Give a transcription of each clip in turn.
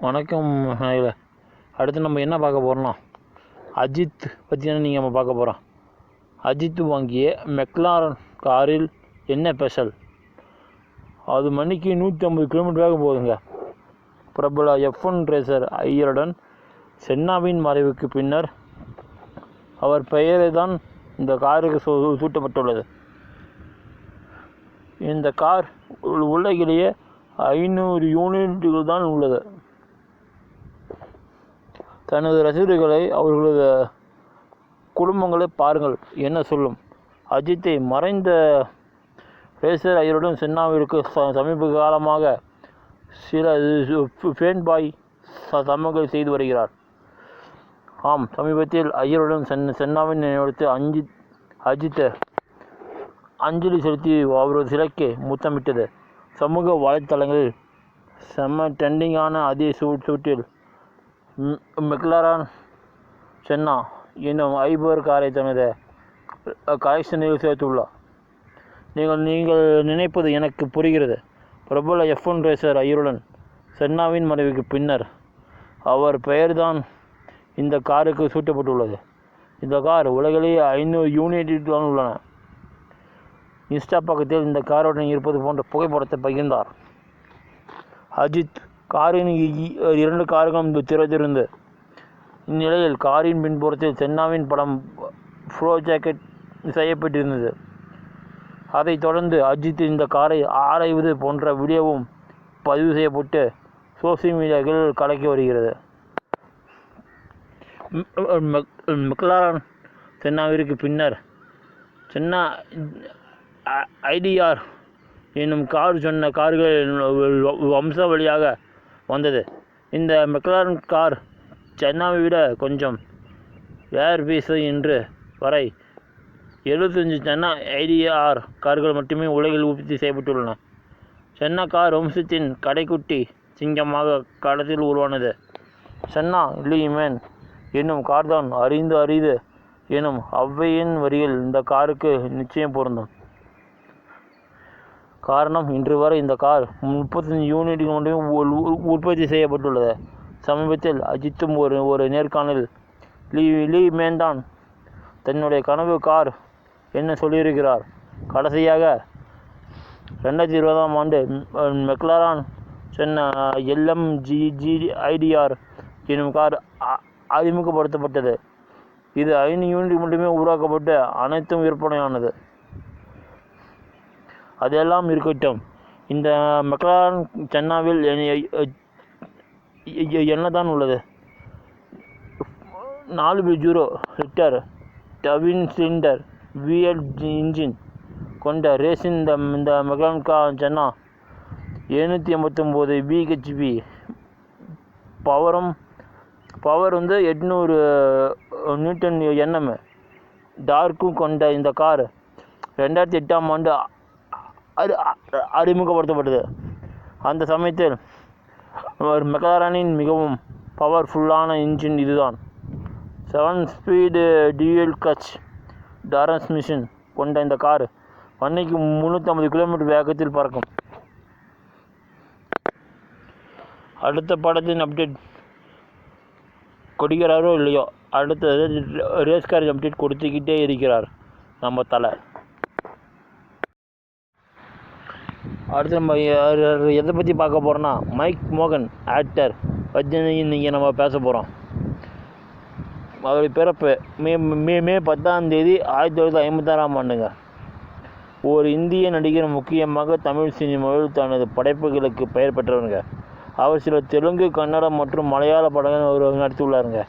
வணக்கம் நேயர்களே. அடுத்து நம்ம என்ன பார்க்க போகிறோம்னா அஜித் பற்றி தானே நம்ம பார்க்க போகிறோம். அஜித் வாங்கிய மெக்லாரன் காரில் என்ன ஸ்பெஷல்? அது மணிக்கு 150 கிலோமீட்டர் வேகம் போகுதுங்க. பிரபல F1 ரேசர் ஐயருடன் சென்னாவின் மறைவுக்கு பின்னர் அவர் பெயரை தான் இந்த காருக்கு சூட்டப்பட்டுள்ளது. இந்த கார் உலகிலேயே 500 யூனிட்டுகள் தான் உள்ளது. தனது ரசிகர்களை அவர்களது குடும்பங்களை பாருங்கள் என்ன சொல்லும். அஜித்தை மறைந்த ரேசர் ஐயருடன் சென்னாவிற்கு சமீப காலமாக சில ஃபேன் பாய் சமங்கள் செய்து வருகிறார். ஆம், சமீபத்தில் ஐயருடன் சென்னாவின் நினைவெடுத்து அஜித் அஞ்சலி செலுத்தி அவரது சிலைக்கு முத்தமிட்டது சமூக வலைத்தளங்களில் செம்ம ட்ரெண்டிங்கான அதே சூட்டில் மெக்லாரன் சென்னா என்னும் ஐபர் காரை தனது கலெக்ஷனில் சேர்த்துள்ளார். நீங்கள் நினைப்பது எனக்கு புரிகிறது. பிரபல F1 ரேசர் ஐயருடன் சென்னாவின் மறைவுக்கு பின்னர் அவர் பெயர்தான் இந்த காருக்கு சூட்டப்பட்டுள்ளது. இந்த கார் உலகிலேயே 500 யூனிட்டுகள் உள்ளன. இன்ஸ்டா பக்கத்தில் இந்த காருடன் இருப்பது போன்ற புகைப்படத்தை பகிர்ந்தார் அஜித். காரின் 2 கார்களும் திறந்திருந்த இந்நிலையில் காரின் பின்புறத்தில் சென்னாவின் படம் ப்ரோஜெக்ட் செய்யப்பட்டிருந்தது. அதைத் தொடர்ந்து அஜித் இந்த காரை ஆராய்வது போன்ற வீடியோவும் பதிவு செய்யப்பட்டு சோசியல் மீடியாவில் கலக்கி வருகிறது. மெக்லாரன் சென்னாவிற்கு பின்னர் சென்னா ஐடிஆர் என்னும் சொன்ன கார்கள் வம்ச வழியாக வந்தது. இந்த மெக்லாரன் கார் சென்னாவை விட கொஞ்சம் ஏர் பீஸு என்று வரை 75 சென்னா ஐடிஆர் கார்கள் மட்டுமே உலகில் உற்பத்தி செய்யப்பட்டுள்ளன. சென்னா கார் வம்சத்தின் கடைக்குட்டி சிங்கமாக களத்தில் உருவானது. சென்னா லீமேன் என்னும் கார்தான் அரிது எனும் ஔவையின் வரியில் இந்த காருக்கு நிச்சயம் பொருந்தும். காரணம், இன்று வரை இந்த கார் 35 யூனிட்டுகள் மட்டுமே உற்பத்தி செய்யப்பட்டுள்ளது. சமீபத்தில் அஜித்தும் ஒரு நேர்காணலில் லீ மேன்தான் தன்னுடைய கனவு கார் என்ன சொல்லியிருக்கிறார். கடைசியாக 2020ஆம் ஆண்டு மெக்லாரன் சென்னா LMG ஐடிஆர் எனும் கார் அறிமுகப்படுத்தப்பட்டது. இது 5 யூனிட் மட்டுமே உருவாக்கப்பட்டு அனைத்தும் விற்பனையானது. அதெல்லாம் இருக்கட்டும், இந்த மெக்லாரன் சென்னாவில் என்னதான் உள்ளது? 4.0 லிட்டர் டவின் சிலிண்டர் VL இன்ஜின் கொண்ட ரேஸின் இந்த மெக்லாரன் சென்னா 789 bhp பவர் 800 நியூட்டன் Nm டார்க்கும் கொண்ட இந்த கார் 2008ஆம் ஆண்டு அறிமுகப்படுத்தப்பட்டது. அந்த சமயத்தில் மெக்லாரனின் மிகவும் பவர்ஃபுல்லான இன்ஜின் இதுதான். 7-ஸ்பீடு டியூயல் கிளட்ச் டிரான்ஸ்மிஷன் கொண்ட இந்த கார் மணிக்கு 350 கிலோமீட்டர் வேகத்தில் பறக்கும். அடுத்த படத்தின் அப்டேட் கொடுக்கிறாரோ இல்லையோ, அடுத்தது ரேஸ் கார் அப்டேட் கொடுத்துக்கிட்டே இருக்கிறார் நம்ம தலை. அடுத்து நம்ம எதை பற்றி பார்க்க போகிறோன்னா மைக் மோகன் ஆக்டர் பற்றி இன்றைக்கி நம்ம பேச போகிறோம். அவருடைய பிறப்பு மே 10ஆம் தேதி 1956ஆம் ஆண்டுங்க. ஒரு இந்திய நடிகர், முக்கியமாக தமிழ் சினிமாவில் தனது படைப்புகளுக்கு பெயர் பெற்றவருங்க. அவர் சில தெலுங்கு, கன்னடம் மற்றும் மலையாள படங்கள் நடித்துள்ளாருங்க.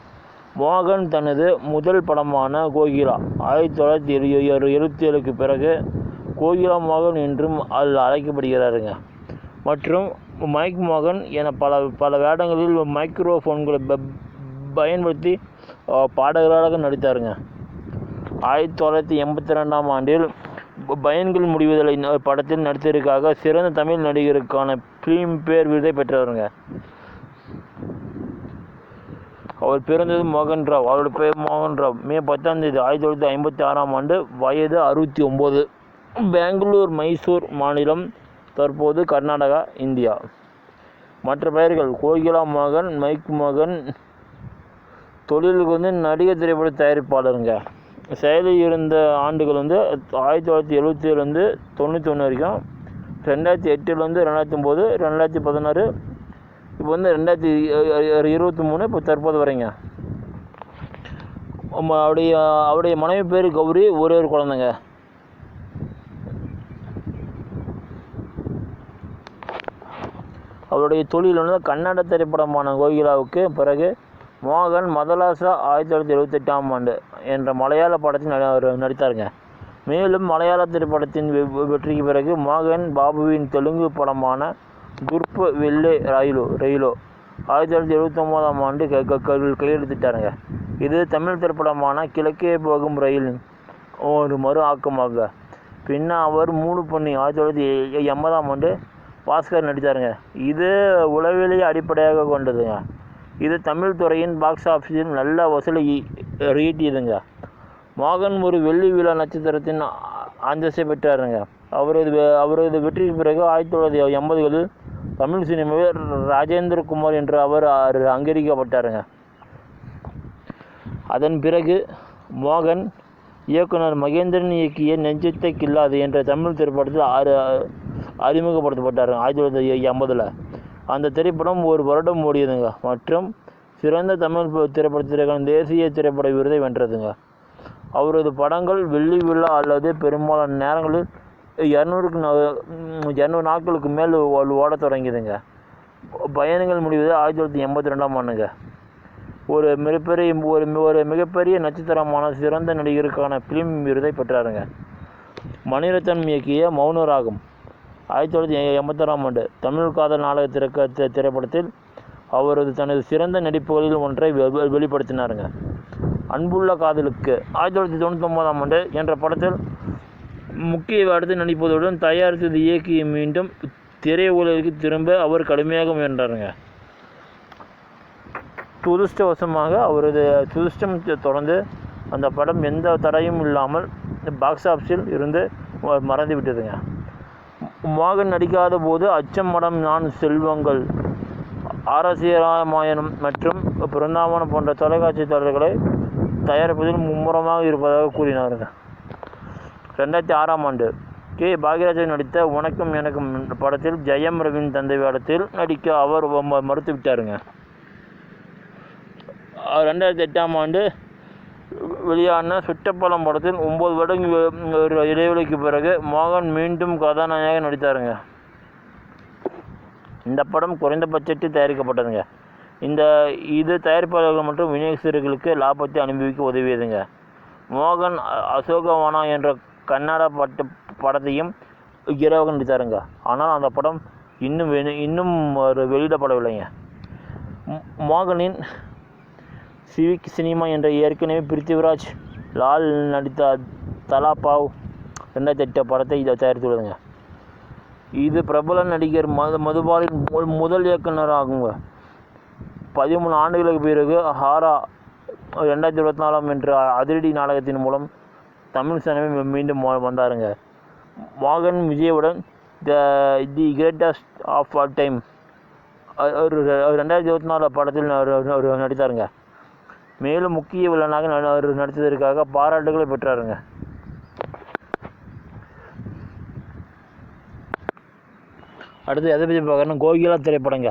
மோகன் தனது முதல் படமான கோகிலா 1977க்கு பிறகு கோகிலா மோகன் என்றும் அழைக்கப்படுகிறாருங்க. மற்றும் மைக் மோகன் என பல வேடங்களில் மைக்ரோஃபோன்களை பயன்படுத்தி பாடகராக நடித்தாருங்க. 1982ஆம் ஆண்டில் பயன்கள் முடிவுதலை படத்தில் நடித்ததற்காக சிறந்த தமிழ் நடிகருக்கான ஃபிலிம்பேர் விருதை பெற்றவருங்க. அவர் பிறந்தது மோகன் ராவ். அவருடைய பெயர் மோகன் ராவ். மே 10ஆம் தேதி 1956ஆம் ஆண்டு. வயது 69. பெங்களூர், மைசூர் மாநிலம், தற்போது கர்நாடகா, இந்தியா. மற்ற பெயர்கள்: கோகிலா மோகன், மைக் மோகன். தொழிலுக்கு நடிகர் திரைப்பட தயாரிப்பாளருங்க. செயலில் இருந்த ஆண்டுகள் 1977 91 வரைக்கும், 2008 2009, 2016, இப்போ 2023, இப்போ தற்போது வரைங்க. அவருடைய மனைவி பேர் கௌரி, ஒரே ஒரு குழந்தைங்க. அவருடைய தொழில் கன்னட திரைப்படமான கோகிலாவுக்கு பிறகு மோகன் மதலாசா 1978 என்ற மலையாள படத்தில் நடித்தாருங்க. மேலும் மலையாள திரைப்படத்தின் வெற்றிக்கு பிறகு மோகன் பாபுவின் தெலுங்கு படமான துர்ப்பு வெள்ளை ரயிலோ 1979 கையெழுத்திட்டாருங்க. இது தமிழ் திரைப்படமான கிழக்கே போகும் ரயில் ஒரு மறு ஆக்கமாக. பின்னர் அவர் மூணு பண்ணி 1980 பாஸ்கர் நடித்தாருங்க. இது உளவியலை அடிப்படையாக கொண்டதுங்க. இது தமிழ் துறையின் பாக்ஸ் ஆஃபீஸில் நல்ல வசூலை ஈட்டியதுங்க. மோகன் ஒரு வெள்ளி விழா நட்சத்திரத்தின் அந்தஸ்தை பெற்றாருங்க. அவரது வெற்றிக்கு பிறகு 1980 தமிழ் சினிமாவில் ராஜேந்திர குமார் என்று அவர் அங்கீகரிக்கப்பட்டாருங்க. அதன் பிறகு மோகன் இயக்குனர் மகேந்திரன் இயக்கிய நெஞ்சத்தை கில்லாது என்ற தமிழ் திரைப்படத்தில் அறிமுகப்படுத்தப்பட்டார் 1980. அந்த திரைப்படம் ஒரு வருடம் ஓடியதுங்க மற்றும் சிறந்த தமிழ் திரைப்படத்திற்கான தேசிய திரைப்பட விருதை வென்றதுங்க. அவரது படங்கள் வெள்ளி விழா அல்லது பெரும்பாலான நேரங்களில் 200 நாட்களுக்கு மேல் ஓடத் தொடங்கியதுங்க. பயணங்கள் முடிவது 1982 ஒரு மிகப்பெரிய நட்சத்திரமான சிறந்த நடிகருக்கான பிலிம் விருதை பெற்றாருங்க. மணிரத்னம் இயக்கிய மௌனராகம் 1986 தமிழ் காதல் நாடக திரைப்படத்தில் அவரது தனது சிறந்த நடிப்புகளில் ஒன்றை வெளிப்படுத்தினாருங்க. அன்புள்ள காதலுக்கு 1999 என்ற படத்தில் முக்கிய வேடத்தை நடிப்பதுடன் தயாரித்தது இயக்கி மீண்டும் திரையுலகிற்கு திரும்ப அவர் கடுமையாக முயன்றாருங்க. துரதிர்ஷ்டவசமாக அவரது துரதிர்ஷ்டம் தொடர்ந்து அந்த படம் எந்த தடையும் இல்லாமல் பாக்ஸ் ஆஃபீஸில் இருந்து மறந்து விட்டதுங்க. மோகன் நடிக்காத போது அச்சம் மடம் நான் செல்வங்கள், ஆரசியராமாயணம் மற்றும் பிருந்தாவனம் போன்ற தொலைக்காட்சி தொடர்களை தயாரிப்பதில் மும்முரமாக இருப்பதாக கூறினாருங்க. 2006 கே. பாக்யராஜன் நடித்த உனக்கும் எனக்கும் படத்தில் ஜெயம் ரவியின் தந்தை வேடத்தில் நடிக்க அவர் மறுத்துவிட்டாருங்க. 2008 வெளியான சுட்டப்பழம் படத்தில் 9 வருடங்கள் இடைவெளிக்கு பிறகு மோகன் மீண்டும் கதாநாயகனாக நடித்தாருங்க. இந்த படம் குறைந்த பட்ஜெட்டில் தயாரிக்கப்பட்டதுங்க. இது தயாரிப்பாளர்கள் மற்றும் விநியோகஸ்தர்களுக்கு லாபத்தை அனுபவிக்க உதவியதுங்க. மோகன் அசோகவனா என்ற கன்னட படத்தையும் ஹீரோவாக நடித்தாருங்க. ஆனால் அந்த படம் இன்னும் வெளியிடப்படவில்லைங்க. மோகனின் சிவிக் சினிமா என்ற ஏற்கனவே பிருத்திவிராஜ் லால் நடித்த தலாபாவ் 2008 படத்தை தயாரித்துள்ளதுங்க. இது பிரபல நடிகர் மதுபாலின் முதல் இயக்குனராகுங்க. 13 ஆண்டுகளுக்கு பிறகு ஹாரா 2024 என்ற அதிரடி நாடகத்தின் மூலம் தமிழ் சினிமா மீண்டும் வந்தாருங்க. மோகன் விஜயுடன் the greatest of all time 2024 படத்தில் நடித்தாருங்க. மேலும் முக்கிய வில்லனாக நடித்ததற்காக பாராட்டுகளை பெற்றாருங்க. அடுத்து எதை பற்றி பார்க்கணும்? கோகிலா திரைப்படங்க.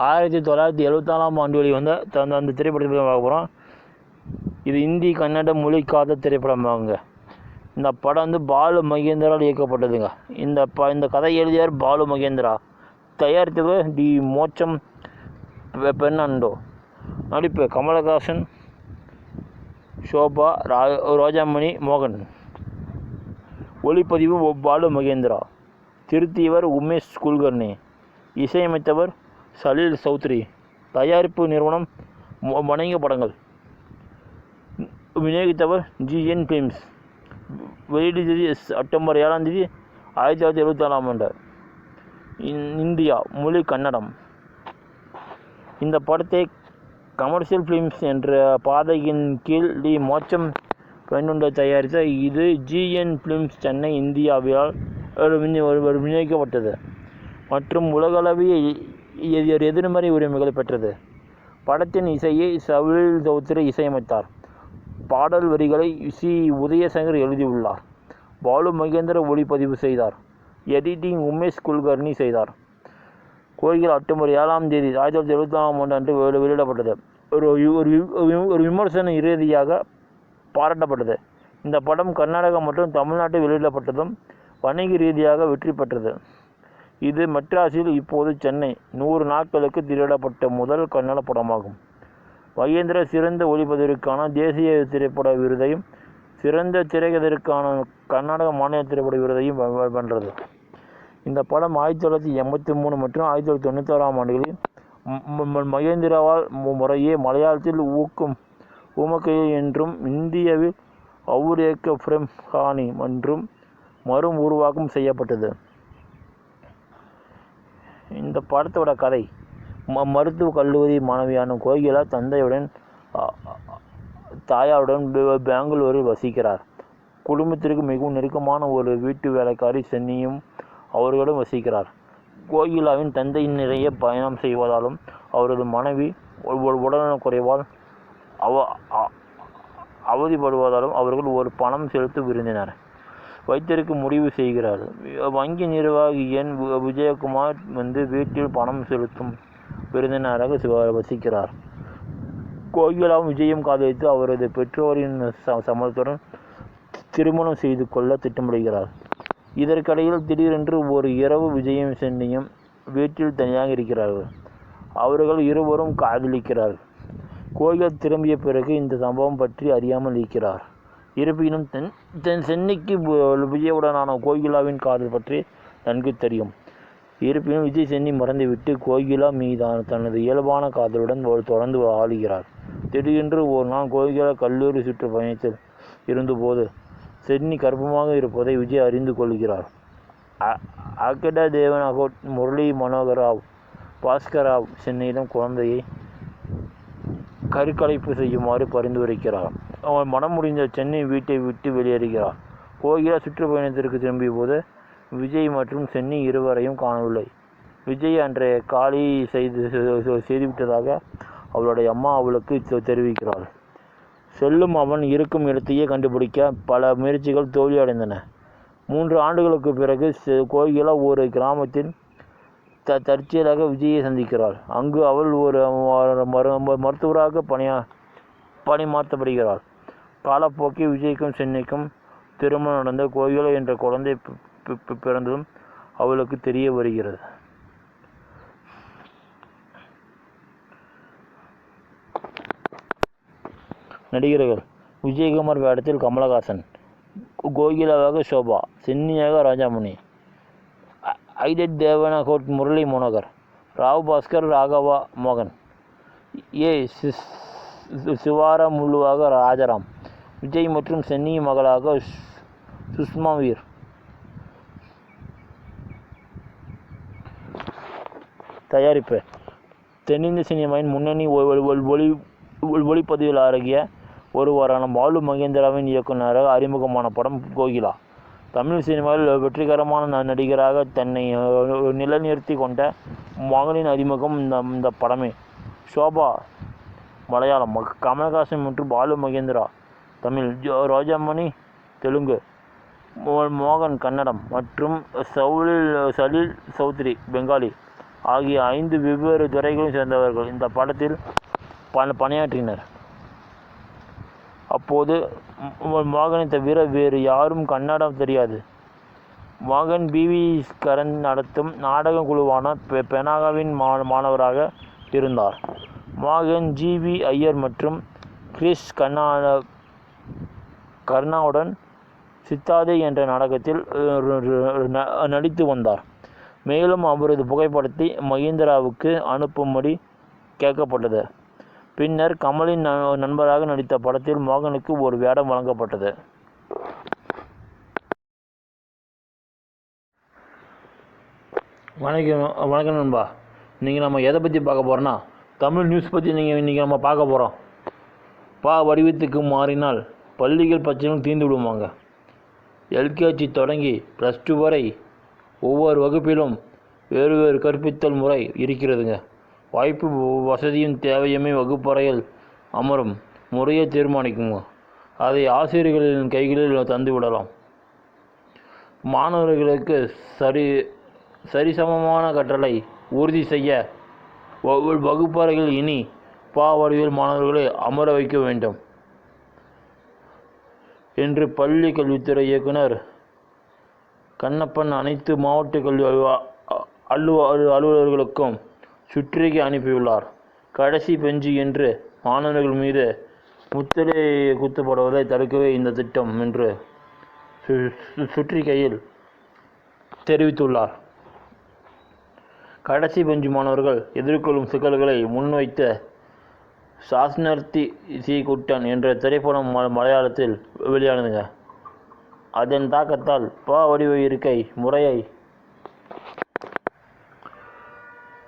1974 வெளிவந்த அந்த திரைப்படத்தை பற்றி பார்க்க போகிறோம். இது இந்தி கன்னட மொழி காதல் திரைப்படமாகுங்க. இந்த படம் பாலு மகேந்திரால் இயக்கப்பட்டதுங்க. இந்த கதை எழுதியார் பாலு மகேந்திரா. தயாரித்தவர் டி மோச்சம் பெர்னாண்டோ. நடிப்பு கமலஹாசன், ஷோபா, ரோஜாமணி, மோகன். ஒளிப்பதிவு பாலு மகேந்திரா. திருத்தியவர் உமேஷ் குல்கர்னி. இசையமைத்தவர் சலீல் சௌத்ரி. தயாரிப்பு நிறுவனம் வணிக படங்கள். விநியோகித்தவர் GN ஃபிலிம்ஸ். வெளியீடு தேதி செப்டம்பர் 7 1974. இந்தியா மொழி கன்னடம். இந்த படத்தை கமர்ஷியல் ஃபிலிம்ஸ் என்ற பாதையின் கீழ் டி மோச்சம் பெர்னாண்டோ தயாரித்த இது GN ஃபிலிம்ஸ் சென்னை இந்தியாவால் விநியோகிக்கப்பட்டது மற்றும் உலகளவிய எதிர்மறை உரிமைகளை பெற்றது. படத்தின் இசையை சலில் சௌத்ரி இசையமைத்தார். பாடல் வரிகளை சி. உதயசங்கர் எழுதியுள்ளார். பாலு மகேந்திரா ஒளிப்பதிவு செய்தார். எடிட்டிங் உமேஷ் குல்கர்னி செய்தார். கோகிலா அக்டோபர் 7ஆம் தேதி 1974 அன்று வெளியிடப்பட்டது. ஒரு விமர்சன ரீதியாக பாராட்டப்பட்டது. இந்த படம் கர்நாடகா மற்றும் தமிழ்நாட்டில் வெளியிடப்பட்டதும் வணிக ரீதியாக வெற்றி பெற்றது. இது மெட்ராஸில் இப்போது சென்னை 100 நாட்களுக்கு திரையிடப்பட்ட முதல் கன்னட படமாகும். மகேந்திரா சிறந்த ஒளிப்பதிவிற்கான தேசிய திரைப்பட விருதையும் சிறந்த திரைக்கதைக்கான கர்நாடக மாநில திரைப்பட விருதையும் வென்றது. இந்த படம் 1983 மற்றும் 1996ஆம் ஆண்டுகளில் மகேந்திராவால் முறையே மலையாளத்தில் ஊமக்கையை என்றும் இந்தியாவில் அவுரேக்க ஃப்ரெம் ஹானி என்றும் உருவாக்கம் செய்யப்பட்டது. இந்த படத்தோட கதை மருத்துவக் கல்லூரி மாணவியான கோகிலா தந்தையுடன் தாயாருடன் பெங்களூரில் வசிக்கிறார். குடும்பத்திற்கு மிகவும் நெருக்கமான ஒரு வீட்டு வேலைக்காரி சென்னியும் அவர்களும் வசிக்கிறார். கோகிலாவின் தந்தை நிறைய பயணம் செய்வதாலும் அவரது மனைவி உடல்நலக் குறைவால் அவதிப்படுவதாலும் அவர்கள் ஒரு பணம் செலுத்த விரும்பினர். வைத்திருக்க முடிவு செய்கிறார். வங்கி நிர்வாகி என். விஜயகுமார் வீட்டில் பணம் செலுத்தும் விருந்தினராக வசிக்கிறார். கோகிலாவும் விஜயம் காதலித்து அவரது பெற்றோரின் சம்மதத்துடன் திருமணம் செய்து கொள்ள திட்டமிடுகிறார். இதற்கிடையில் திடீரென்று ஒரு இரவு விஜயும் சென்னியும் வீட்டில் தனியாக இருக்கிறார்கள். அவர்கள் இருவரும் காதலிக்கிறார்கள். கோகிலா திரும்பிய பிறகு இந்த சம்பவம் பற்றி அறியாமல் இருக்கிறார். இருப்பினும் தன் சென்னிக்கு விஜயுடனான கோகிலாவின் காதல் பற்றி நன்கு தெரியும். இருப்பினும் விஜய் சென்னி மறந்துவிட்டு கோகிலா மீதான தனது இயல்பான காதலுடன் தொடர்ந்து ஆளுகிறார். திடீரென்று ஒரு நாள் கோகிலா கல்லூரி சுற்றுப்பயணத்தில் இருந்தபோது சென்னி கர்ப்பமாக இருப்பதை விஜய் அறிந்து கொள்கிறார். அகடா தேவனாகோட், முரளி மனோகர் ராவ், பாஸ்கர் ராவ் சென்னியிடம் குழந்தையை கருக்கலைப்பு செய்யுமாறு பரிந்துரைக்கிறார். அவன் மனம் முடிந்த சென்னை வீட்டை விட்டு வெளியேறுகிறார். கோகிலா சுற்றுப்பயணத்திற்கு திரும்பிய போது விஜய் மற்றும் சென்னி இருவரையும் காணவில்லை. விஜய் அன்றைய காலி செய்துவிட்டதாக அவளுடைய அம்மா அவளுக்கு தெரிவிக்கிறாள். செல்லும் அவன் இருக்கும் இடத்தையே கண்டுபிடிக்க பல முயற்சிகள் தோல்வியடைந்தன. 3 ஆண்டுகளுக்கு பிறகு கோகிலா ஒரு கிராமத்தில் தற்செயலாக விஜயை சந்திக்கிறாள். அங்கு அவள் ஒரு மருத்துவராக பணிமாற்றப்படுகிறாள். காலப்போக்கில் விஜய்க்கும் சென்னிக்கும் திருமணம் நடந்த கோகிலா என்ற குழந்தை பிறந்ததும் அவளுக்கு தெரிய வருகிறது. நடிகர்கள்: விஜயகுமார் வேடத்தில் கமலஹாசன், கோகிலாவாக சோபா, சென்னியாக ராஜாமணி, ஐடட் தேவனாகோட் முரளி மனோகர், ராவ் பாஸ்கர் ராகவா மோகன், ஏ. சிவாராமுலுவாக ராஜாராம், விஜய் மற்றும் சென்னி மகளாக சுஷ்மா வீர். தயாரிப்பு: தென்னிந்திய சினிமாவின் முன்னணி ஒளிப்பதிவாளராகிய ஒருவரான பாலு மகேந்திராவின் இயக்குநராக அறிமுகமான படம் கோகிலா. தமிழ் சினிமாவில் வெற்றிகரமான நடிகராக தன்னை நிலைநிறுத்தி கொண்ட மகனின் அறிமுகம் இந்த படமே. சோபா மலையாளம், கமலஹாசன் மற்றும் பாலு மகேந்திரா தமிழ், ரோஜாமணி தெலுங்கு, மோகன் கன்னடம் மற்றும் சலில் சௌத்ரி பெங்காலி ஆகிய 5 வெவ்வேறு துறைகளையும் சேர்ந்தவர்கள் இந்த படத்தில் பணியாற்றினர். அப்போது மோகனை தவிர வேறு யாரும் கன்னடம் தெரியாது. மோகன் பி.வி. கரண் நடத்தும் நாடக குழுவான பெனாகாவின் மாணவராக இருந்தார். மோகன் ஜி.வி. ஐயர் மற்றும் கிரிஷ் கர்ணாவுடன் சித்தாதே என்ற நாடகத்தில் நடித்து வந்தார். மேலும் அவரது புகைப்படத்தை மகேந்திராவுக்கு அனுப்பும்படி கேட்கப்பட்டது. பின்னர் கமலின் நண்பராக நடித்த படத்தில் மோகனுக்கு ஒரு வேடம் வழங்கப்பட்டது. வணக்கம் நண்பா. இன்றைக்கி நம்ம எதை பற்றி பார்க்க போகிறோன்னா, தமிழ் நியூஸ் பற்றி இன்றைக்கி நம்ம பார்க்க போகிறோம். வடிவத்துக்கு மாறினால் பள்ளிகள் பிரச்சனையும் தீர்ந்து விடுவாங்க. எல்கேஜி தொடங்கி +2 வரை ஒவ்வொரு வகுப்பிலும் வேறு வேறு கற்பித்தல் முறை இருக்கிறதுங்க. வாய்ப்பு வசதியும் தேவையுமே வகுப்பறையில் அமரும் முறையை தீர்மானிக்குங்க. அதை ஆசிரியர்களின் கைகளில் தந்து விடலாம். மாணவர்களுக்கு சரிசமமான கற்றலை உறுதி செய்ய வகுப்பறையில் இனி வடிவில் மாணவர்களை அமர வைக்க வேண்டும் என்று பள்ளி கல்வித்துறை இயக்குனர் கண்ணப்பன் அனைத்து மாவட்ட கல்வி அலுவலர்களுக்கும் சுற்றறிக்கை அனுப்பியுள்ளார். கடைசி பெஞ்சு என்று மாணவர்கள் மீது முத்திரை குத்தப்படுவதை தடுக்கவே இந்த திட்டம் என்று சுற்றறிக்கையில் தெரிவித்துள்ளார். கடைசி பெஞ்சு மாணவர்கள் எதிர்கொள்ளும் சிக்கல்களை முன்வைத்த சாஸ்னர்த்தி சி குட்டன் என்ற திரைப்படம் மலையாளத்தில் வெளியானதுங்க. அதன் தாக்கத்தால் வடிவ இருக்கை முறையை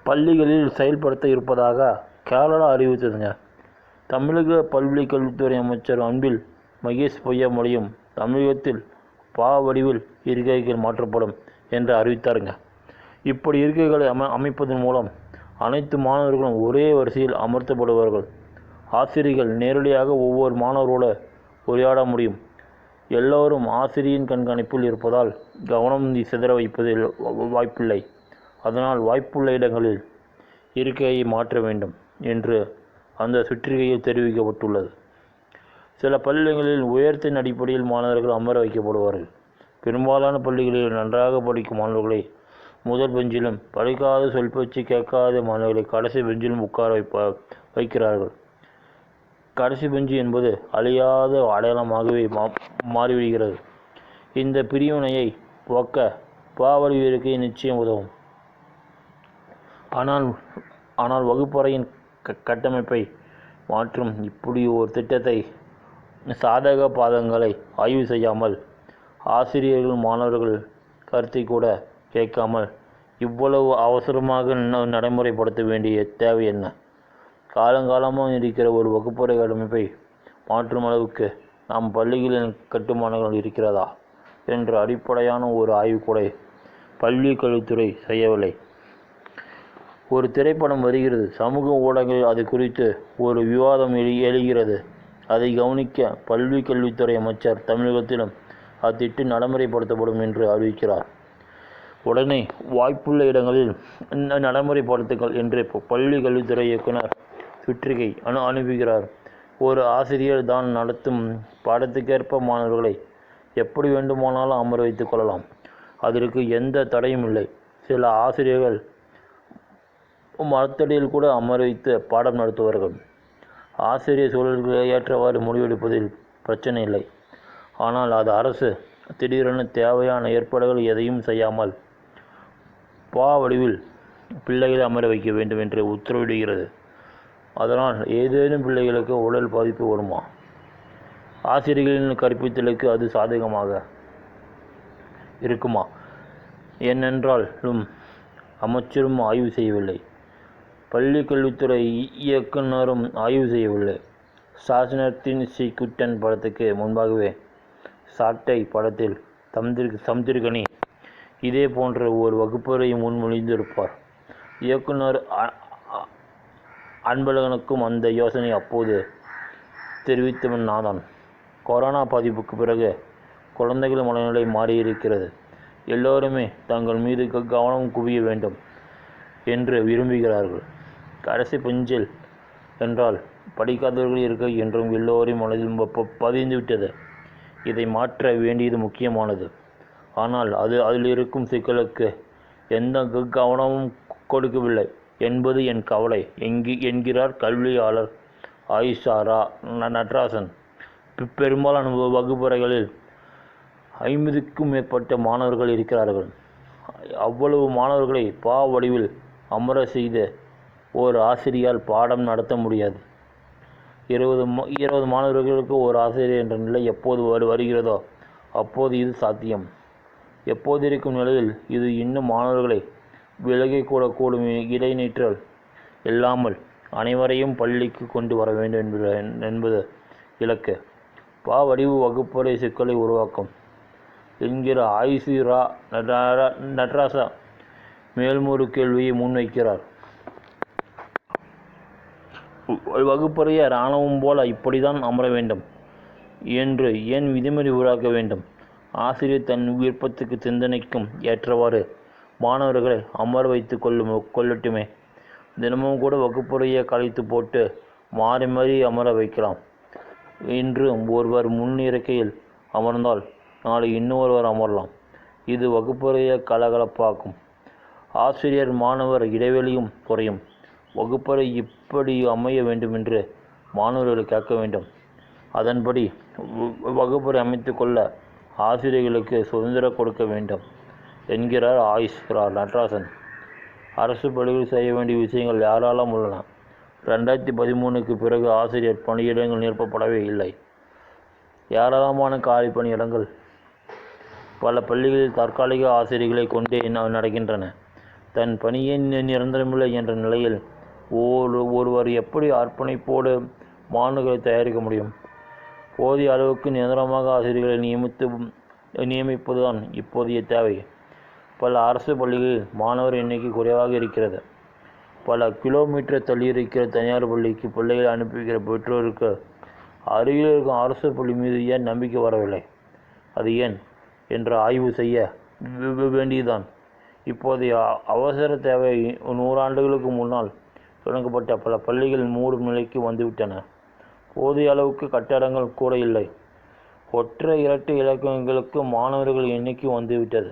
பள்ளிகளில் செயல்படுத்த இருப்பதாக கேரளா அறிவித்ததுங்க. தமிழக பள்ளி கல்வித்துறை அமைச்சர் அன்பில் மகேஷ் பொய்யாமொழியும் தமிழகத்தில் வடிவில் இருக்கைகள் மாற்றப்படும் என்று அறிவித்தாருங்க. இப்படி இருக்கைகளை அமைப்பதன் மூலம் அனைத்து மாணவர்களும் ஒரே வரிசையில் அமர்த்தப்படுவார்கள். ஆசிரியர்கள் நேரடியாக ஒவ்வொரு மாணவரோடு உரையாட முடியும். எல்லோரும் ஆசிரியரின் கண்காணிப்பில் இருப்பதால் கவனம் சிதற வைப்பதில் வாய்ப்பில்லை. அதனால் வாய்ப்புள்ள இடங்களில் இருக்கையை மாற்ற வேண்டும் என்று அந்த சுற்றறிக்கையில் தெரிவிக்கப்பட்டுள்ளது. சில பள்ளிகளில் உயரத்தின் அடிப்படையில் மாணவர்கள் அமர வைக்கப்படுவார்கள். பெரும்பாலான பள்ளிகளில் நன்றாக படிக்கும் மாணவர்களை முதல் பெஞ்சிலும், படிக்காத சொல்பேச்சு கேட்காத மாணவர்களை கடைசி பெஞ்சிலும் உட்கார வைக்கிறார்கள். கடைசி பெஞ்சு என்பது அழியாத அடையாளமாகவே மாறிவிடுகிறது. இந்த பிரிவினையை போக்க வடிவ இருக்கை நிச்சயம் உதவும். ஆனால் வகுப்பறையின் கட்டமைப்பை மாற்றும் இப்படி ஒரு திட்டத்தை சாதக பாதங்களை ஆய்வு செய்யாமல், ஆசிரியர்கள் மாணவர்கள் கருத்தை கூட கேட்காமல் இவ்வளவு அவசரமாக நடைமுறைப்படுத்த வேண்டிய தேவை என்ன? காலங்காலமாக இருக்கிற ஒரு வகுப்பறை கட்டமைப்பை மாற்றும் அளவுக்கு நம் பள்ளிகளின் கட்டுமானங்கள் இருக்கிறதா என்ற அடிப்படையான ஒரு ஆய்வு கூட பள்ளி கல்வித்துறை செய்யவில்லை. ஒரு திரைப்படம் வருகிறது, சமூக ஊடகங்களில் அது குறித்து ஒரு விவாதம் எழுகிறது. அதை கவனிக்க பள்ளி கல்வித்துறை அமைச்சர் தமிழகத்திலும் அத்திட்டம் நடைமுறைப்படுத்தப்படும் என்று அறிவிக்கிறார். உடனே வாய்ப்புள்ள இடங்களில் நடைமுறைப்படுத்துங்கள் என்று பள்ளி கல்வித்துறை இயக்குனர் சுற்றறிக்கை அனுப்புகிறார். ஒரு ஆசிரியர் தான் நடத்தும் பாடத்துக்கேற்ப மாணவர்களை எப்படி வேண்டுமானாலும் அமர வைத்துக் கொள்ளலாம். அதற்கு எந்த தடையும் இல்லை. சில ஆசிரியர்கள் மரத்தடியில் கூட அமர வைத்து பாடம் நடத்துவார்கள். ஆசிரியர் சூழலுக்கு ஏற்றவாறு முடிவெடுப்பதில் பிரச்சனை இல்லை. ஆனால் அது அரசு திடீரென தேவையான ஏற்பாடுகள் எதையும் செய்யாமல் வடிவில் பிள்ளைகளை அமர வைக்க வேண்டும் என்று உத்தரவிடுகிறது. அதனால் ஏதேனும் பிள்ளைகளுக்கு உடல் பாதிப்பு வருமா? ஆசிரியர்களின் கற்பித்தலுக்கு அது சாதகமாக இருக்குமா? ஏனென்றாலும் அமைச்சரும் ஆய்வு செய்யவில்லை, பள்ளி கல்வித்துறை இயக்குனரும் ஆய்வு செய்யவில்லை. சாஸ்னர்த்தின் சி குட்டன் படத்துக்கு முன்பாகவே சாட்டை படத்தில் சமுத்திரகனி இதே போன்ற ஒரு வகுப்பறை முன்மொழிந்திருப்பார். இயக்குனர் அன்பழகனுக்கும் அந்த யோசனை அப்போது தெரிவித்தவன் நான்தான். கொரோனா பாதிப்புக்கு பிறகு குழந்தைகள் மனநிலை மாறியிருக்கிறது. எல்லோருமே தங்கள் மீது கவனம் குவிய வேண்டும் என்று விரும்புகிறார்கள். கடைசி பெஞ்சில் என்றால் படிக்காதவர்கள் இருக்க என்றும் எல்லோரையும் மனதில் பதிந்துவிட்டது. இதை மாற்ற வேண்டியது முக்கியமானது. ஆனால் அதில் இருக்கும் சிக்கலுக்கு எந்த கவனமும் கொடுக்கவில்லை என்பது என் கவலை என்கிறார் கல்வியாளர் ஆயிஷா நடராசன். பெரும்பாலான வகுப்பறைகளில் 50க்கும் மேற்பட்ட மாணவர்கள் இருக்கிறார்கள். அவ்வளவு மாணவர்களை வடிவில் அமர செய்து ஒரு ஆசிரியரால் பாடம் நடத்த முடியாது. 20 மாணவர்களுக்கு ஒரு ஆசிரியர் என்ற நிலை எப்போது வருகிறதோ அப்போது இது சாத்தியம். எப்போது இருக்கும் நிலையில் இது இன்னும் மாணவர்களை விலகிக்கூடக்கூடும். இடைநிற்றல் இல்லாமல் அனைவரையும் பள்ளிக்கு கொண்டு வர வேண்டும் என்பது இலக்கு. வடிவு வகுப்பறை சிக்கலை உருவாக்கும் என்கிற ஆயிஷா நடராசா மேலும் ஒரு கேள்வியை முன்வைக்கிறார். வகுப்பறைய இராணுவம் போல இப்படிதான் அமர வேண்டும் என்று ஏன் விதிமுறை உருவாக்க வேண்டும்? ஆசிரியர் தன் விருப்பத்துக்கு சிந்தனைக்கும் ஏற்றவாறு மாணவர்களை அமர வைத்து கொள்ளட்டுமே. தினமும் கூட வகுப்பறையை கலைத்து போட்டு மாறி மாறி அமர வைக்கலாம். இன்று ஒருவர் முன் இருக்கையில் அமர்ந்தால் நாளை இன்னொருவர் அமரலாம். இது வகுப்பறையை கலகலப்பாக்கும். ஆசிரியர் மாணவர் இடைவெளியும் குறையும். வகுப்பறை இப்படி அமைய வேண்டுமென்று மாணவர்கள் கேட்க வேண்டும். அதன்படி வகுப்பறை அமைத்து கொள்ள ஆசிரியர்களுக்கு சுதந்திரம் கொடுக்க வேண்டும் என்கிறார் ஆயுஷ் நடராசன். அரசு பள்ளிகளில் செய்ய வேண்டிய விஷயங்கள் யாராலும் உள்ளன. 2013க்கு பிறகு ஆசிரியர் பணியிடங்கள் நிரப்பப்படவே இல்லை. ஏராளமான காலி பணியிடங்கள் பல பள்ளிகளில் தற்காலிக ஆசிரியர்களை கொண்டே நடக்கின்றன. தன் பணியே நிரந்தரமில்லை என்ற நிலையில் ஒருவர் எப்படி அர்ப்பணிப்போடு மாணவர்களை தயாரிக்க முடியும்? போதிய அளவுக்கு நிரந்தரமாக ஆசிரியர்களை நியமிப்பதுதான் இப்போதைய தேவை. பல அரசு பள்ளிகளில் மாணவர் எண்ணிக்கை குறைவாக இருக்கிறது. பல கிலோமீட்டர் தள்ளியிருக்கிற தனியார் பள்ளிக்கு பிள்ளைகளை அனுப்புகிற பெற்றோருக்கு அருகில் இருக்கும் அரசு பள்ளி மீது ஏன் நம்பிக்கை வரவில்லை? அது ஏன் என்று ஆய்வு செய்ய வேண்டியதுதான். இப்போதைய அவசர தேவை 100 ஆண்டுகளுக்கு முன்னால் தொடங்கப்பட்ட பல பள்ளிகள் மூடும் நிலைக்கு வந்துவிட்டன. போதிய அளவுக்கு கட்டடங்கள் கூட இல்லை. ஒற்றை இரட்டை இலக்கங்களுக்கு மாணவர்கள் எண்ணிக்கை வந்துவிட்டது.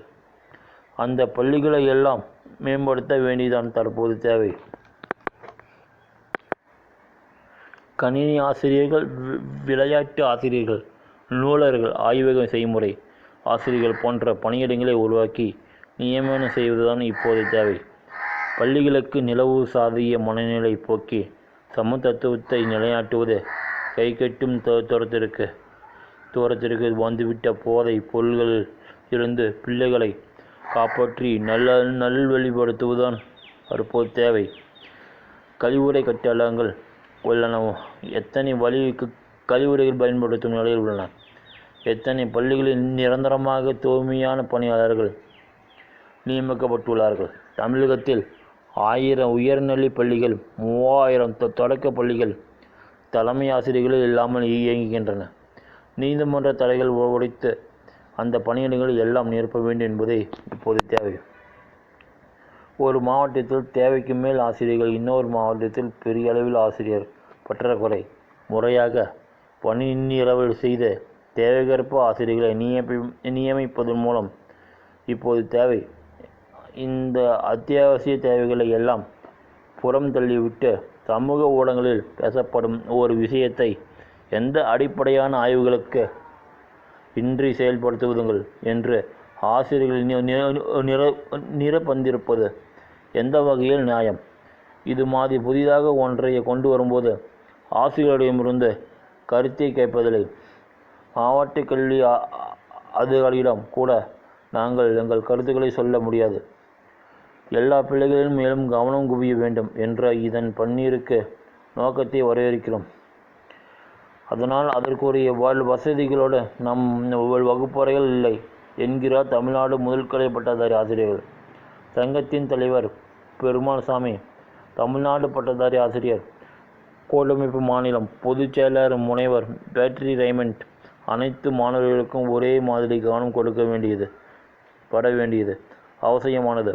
அந்த பள்ளிகளை எல்லாம் மேம்படுத்த வேண்டியதான் தற்போது தேவை. கணினி ஆசிரியர்கள், விளையாட்டு ஆசிரியர்கள், நூலர்கள், ஆய்வக செய்முறை ஆசிரியர்கள் போன்ற பணியிடங்களை உருவாக்கி நியமனம் செய்வதுதான் இப்போது தேவை. பள்ளிகளுக்கு நிலவு சாதிய மனநிலை போக்கி சமதத்துவத்தை நிலைநாட்டுவது கைகட்டும் தூரத்திற்கு வந்துவிட்ட போதை பொருள்களில் இருந்து பிள்ளைகளை காப்பாற்றி நல்வழிப்படுத்துவதுதான் தற்போது தேவை. கழிவுறை கட்டடங்கள் உள்ளன. எத்தனை கழிவுறைகள் பயன்படுத்தும் நிலையில் உள்ளன. எத்தனை பள்ளிகளில் நிரந்தரமாக தூய்மையான பணியாளர்கள் நியமிக்கப்பட்டுள்ளார்கள். தமிழகத்தில் 1000 உயர்நிலை பள்ளிகள், 3000 தொடக்க பள்ளிகள் தலைமை ஆசிரியர்கள் இல்லாமல் இயங்குகின்றன. நீதிமன்ற தடைகள் உடைத்து அந்த பணியிடங்களை எல்லாம் நிரப்ப வேண்டும் என்பதே இப்போது தேவை. ஒரு மாவட்டத்தில் தேவைக்கு மேல் ஆசிரியர்கள், இன்னொரு மாவட்டத்தில் பெரிய அளவில் ஆசிரியர் பற்றாக்குறை. முறையாக பணி நிரவல் செய்து தேவைக்கேற்ப ஆசிரியர்களை நியமிப்பதன் மூலம் இப்போது தேவை. இந்த அத்தியாவசிய தேவைகளை எல்லாம் புறம் தள்ளிவிட்டு சமூக ஊடகங்களில் பேசப்படும் ஒரு விஷயத்தை எந்த அடிப்படையான ஆய்வுகளுக்கு இன்றி செயல்படுத்துவதுங்கள் என்று ஆசிரியர்கள் நிரப்பந்திருப்பது எந்த வகையில் நியாயம்? இது மாதிரி புதிதாக ஒன்றை கொண்டு வரும்போது ஆசிரியர்களிடமிருந்து கருத்தை கேட்பதில்லை. மாவட்ட கல்வி அதிகாரிகளிடம் கூட நாங்கள் எங்கள் கருத்துக்களை சொல்ல முடியாது. எல்லா பிள்ளைகளிலும் மேலும் கவனம் குவிய வேண்டும் என்ற இதன் பன்னீருக்கு நோக்கத்தை வரவேற்கிறோம். அதனால் அதற்குரிய வசதிகளோடு நம் வகுப்பறைகள் இல்லை என்கிறார் தமிழ்நாடு முதல்கலை பட்டதாரி ஆசிரியர்கள் சங்கத்தின் தலைவர் பெருமாள்சாமி. தமிழ்நாடு பட்டதாரி ஆசிரியர் கூட்டமைப்பு மாநிலம் பொதுச் செயலாளர் முனைவர் பேட்டரி ரைமண்ட் அனைத்து மாணவர்களுக்கும் ஒரே மாதிரி கவனம் கொடுக்க வேண்டியது அவசியமானது.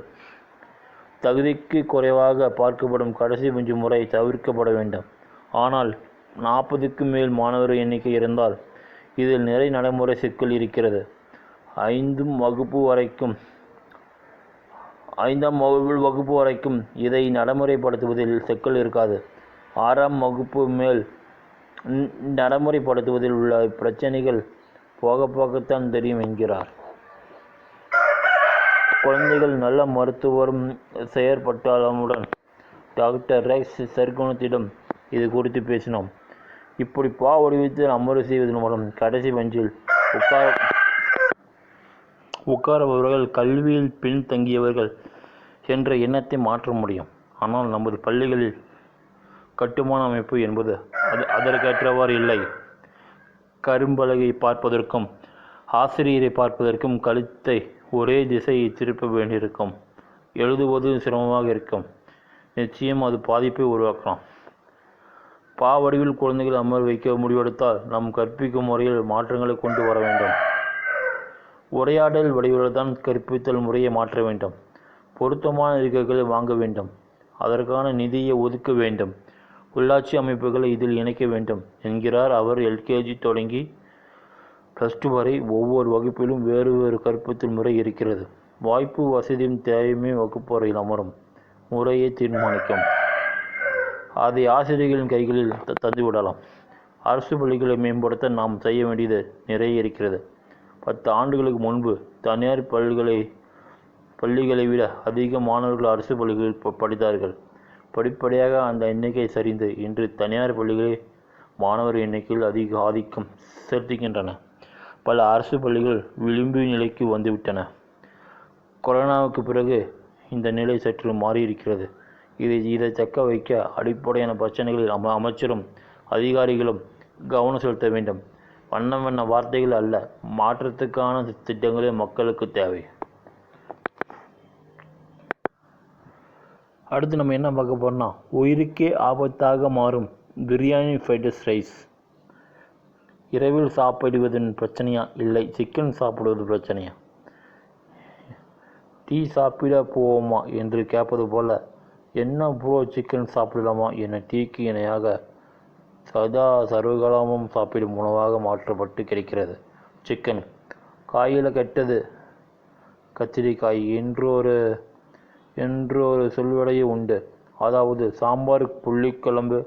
தகுதிக்கு குறைவாக பார்க்கப்படும் கடைசி பெஞ்சு முறை தவிர்க்கப்பட வேண்டும். ஆனால் 40க்கு மேல் மாணவர் எண்ணிக்கை இருந்தால் இதில் நிறைய நடைமுறை சிக்கல் இருக்கிறது. 5ஆம் வகுப்பு வரைக்கும் இதை நடைமுறைப்படுத்துவதில் சிக்கல் இருக்காது. 6ஆம் வகுப்பு மேல் நடைமுறைப்படுத்துவதில் உள்ள பிரச்சனைகள் போகத்தான் தெரியும் என்கிறார். குழந்தைகள் நல்ல மருத்துவரும் செயற்பட்டாளமுடன் டாக்டர் ரெக்ஸ் சர்க்குணத்திடம் இது குறித்து பேசினோம். இப்படி வடிவத்தில் அமர்வு செய்வதன் மூலம் கடைசி பெஞ்சில் உட்காரவர்கள் கல்வியில் பின்தங்கியவர்கள் என்ற எண்ணத்தை மாற்ற முடியும். ஆனால் நமது பள்ளிகளில் கட்டுமான அமைப்பு என்பது அதற்கேற்றவாறு இல்லை. கரும்பலகை பார்ப்பதற்கும் ஆசிரியரை பார்ப்பதற்கும் கழுத்தை ஒரே திசையை திருப்ப வேண்டியிருக்கும். எழுதுவது சிரமமாக இருக்கும். நிச்சயம் அது பாதிப்பை உருவாக்கலாம். வடிவில் குழந்தைகள் அமர வைக்க முடிவெடுத்தால் நாம் கற்பிக்கும் முறையில் மாற்றங்களை கொண்டு வர வேண்டும். உரையாடல் வடிவில் தான் கற்பித்தல் முறையை மாற்ற வேண்டும். பொருத்தமான இருக்கைகளை வாங்க வேண்டும். அதற்கான நிதியை ஒதுக்க வேண்டும். உள்ளாட்சி அமைப்புகளை இதில் இணைக்க வேண்டும் என்கிறார் அவர். எல்கேஜி தொடங்கி +2 வரை ஒவ்வொரு வகுப்பிலும் வேறு வேறு கற்பித்தல் முறை இருக்கிறது. வாய்ப்பு வசதியும் தேவையுமே வகுப்பறையில் அமரும் முறையை தீர்மானிக்கும். அதை ஆசிரியர்களின் கைகளில் தந்துவிடலாம். அரசு பள்ளிகளை மேம்படுத்த நாம் செய்ய வேண்டியது நிறைய இருக்கிறது. 10 ஆண்டுகளுக்கு முன்பு தனியார் பள்ளிகளை விட அதிக மாணவர்கள் அரசு பள்ளிகளில் படித்தார்கள். படிப்படியாக அந்த எண்ணிக்கை சரிந்து இன்று தனியார் பள்ளிகளே மாணவர் எண்ணிக்கையில் அதிக ஆதிக்கம் செலுத்துகின்றன. பல அரசு பள்ளிகள் விளிம்பு நிலைக்கு வந்துவிட்டன. கொரோனாவுக்கு பிறகு இந்த நிலை சற்று மாறியிருக்கிறது. இதை தக்க வைக்க அடிப்படையான பிரச்சனைகளில் அமைச்சரும் அதிகாரிகளும் கவனம் செலுத்த வேண்டும். வண்ண வார்த்தைகள் அல்ல, மாற்றத்துக்கான திட்டங்களே மக்களுக்கு தேவை. அடுத்து நம்ம என்ன பார்க்க போறோம்னா, உயிருக்கே ஆபத்தாக மாறும் பிரியாணி ஃப்ரைட் ரைஸ். இரவில் சாப்பிடுவதன் பிரச்சனையா, இல்லை சிக்கன் சாப்பிடுவது பிரச்சனையா? டீ சாப்பிட போவோமா என்று கேட்பது போல, என்ன ப்ரோ சிக்கன் சாப்பிடலாமா என டீக்கு இணையாக சர்வகாலமும் சாப்பிடும் உணவாக மாற்றப்பட்டு கிடைக்கிறது சிக்கன். காயில் கெட்டது கத்திரிக்காய் என்று ஒரு சொல்வடையே உண்டு. அதாவது சாம்பார் புளிக்குழம்பு,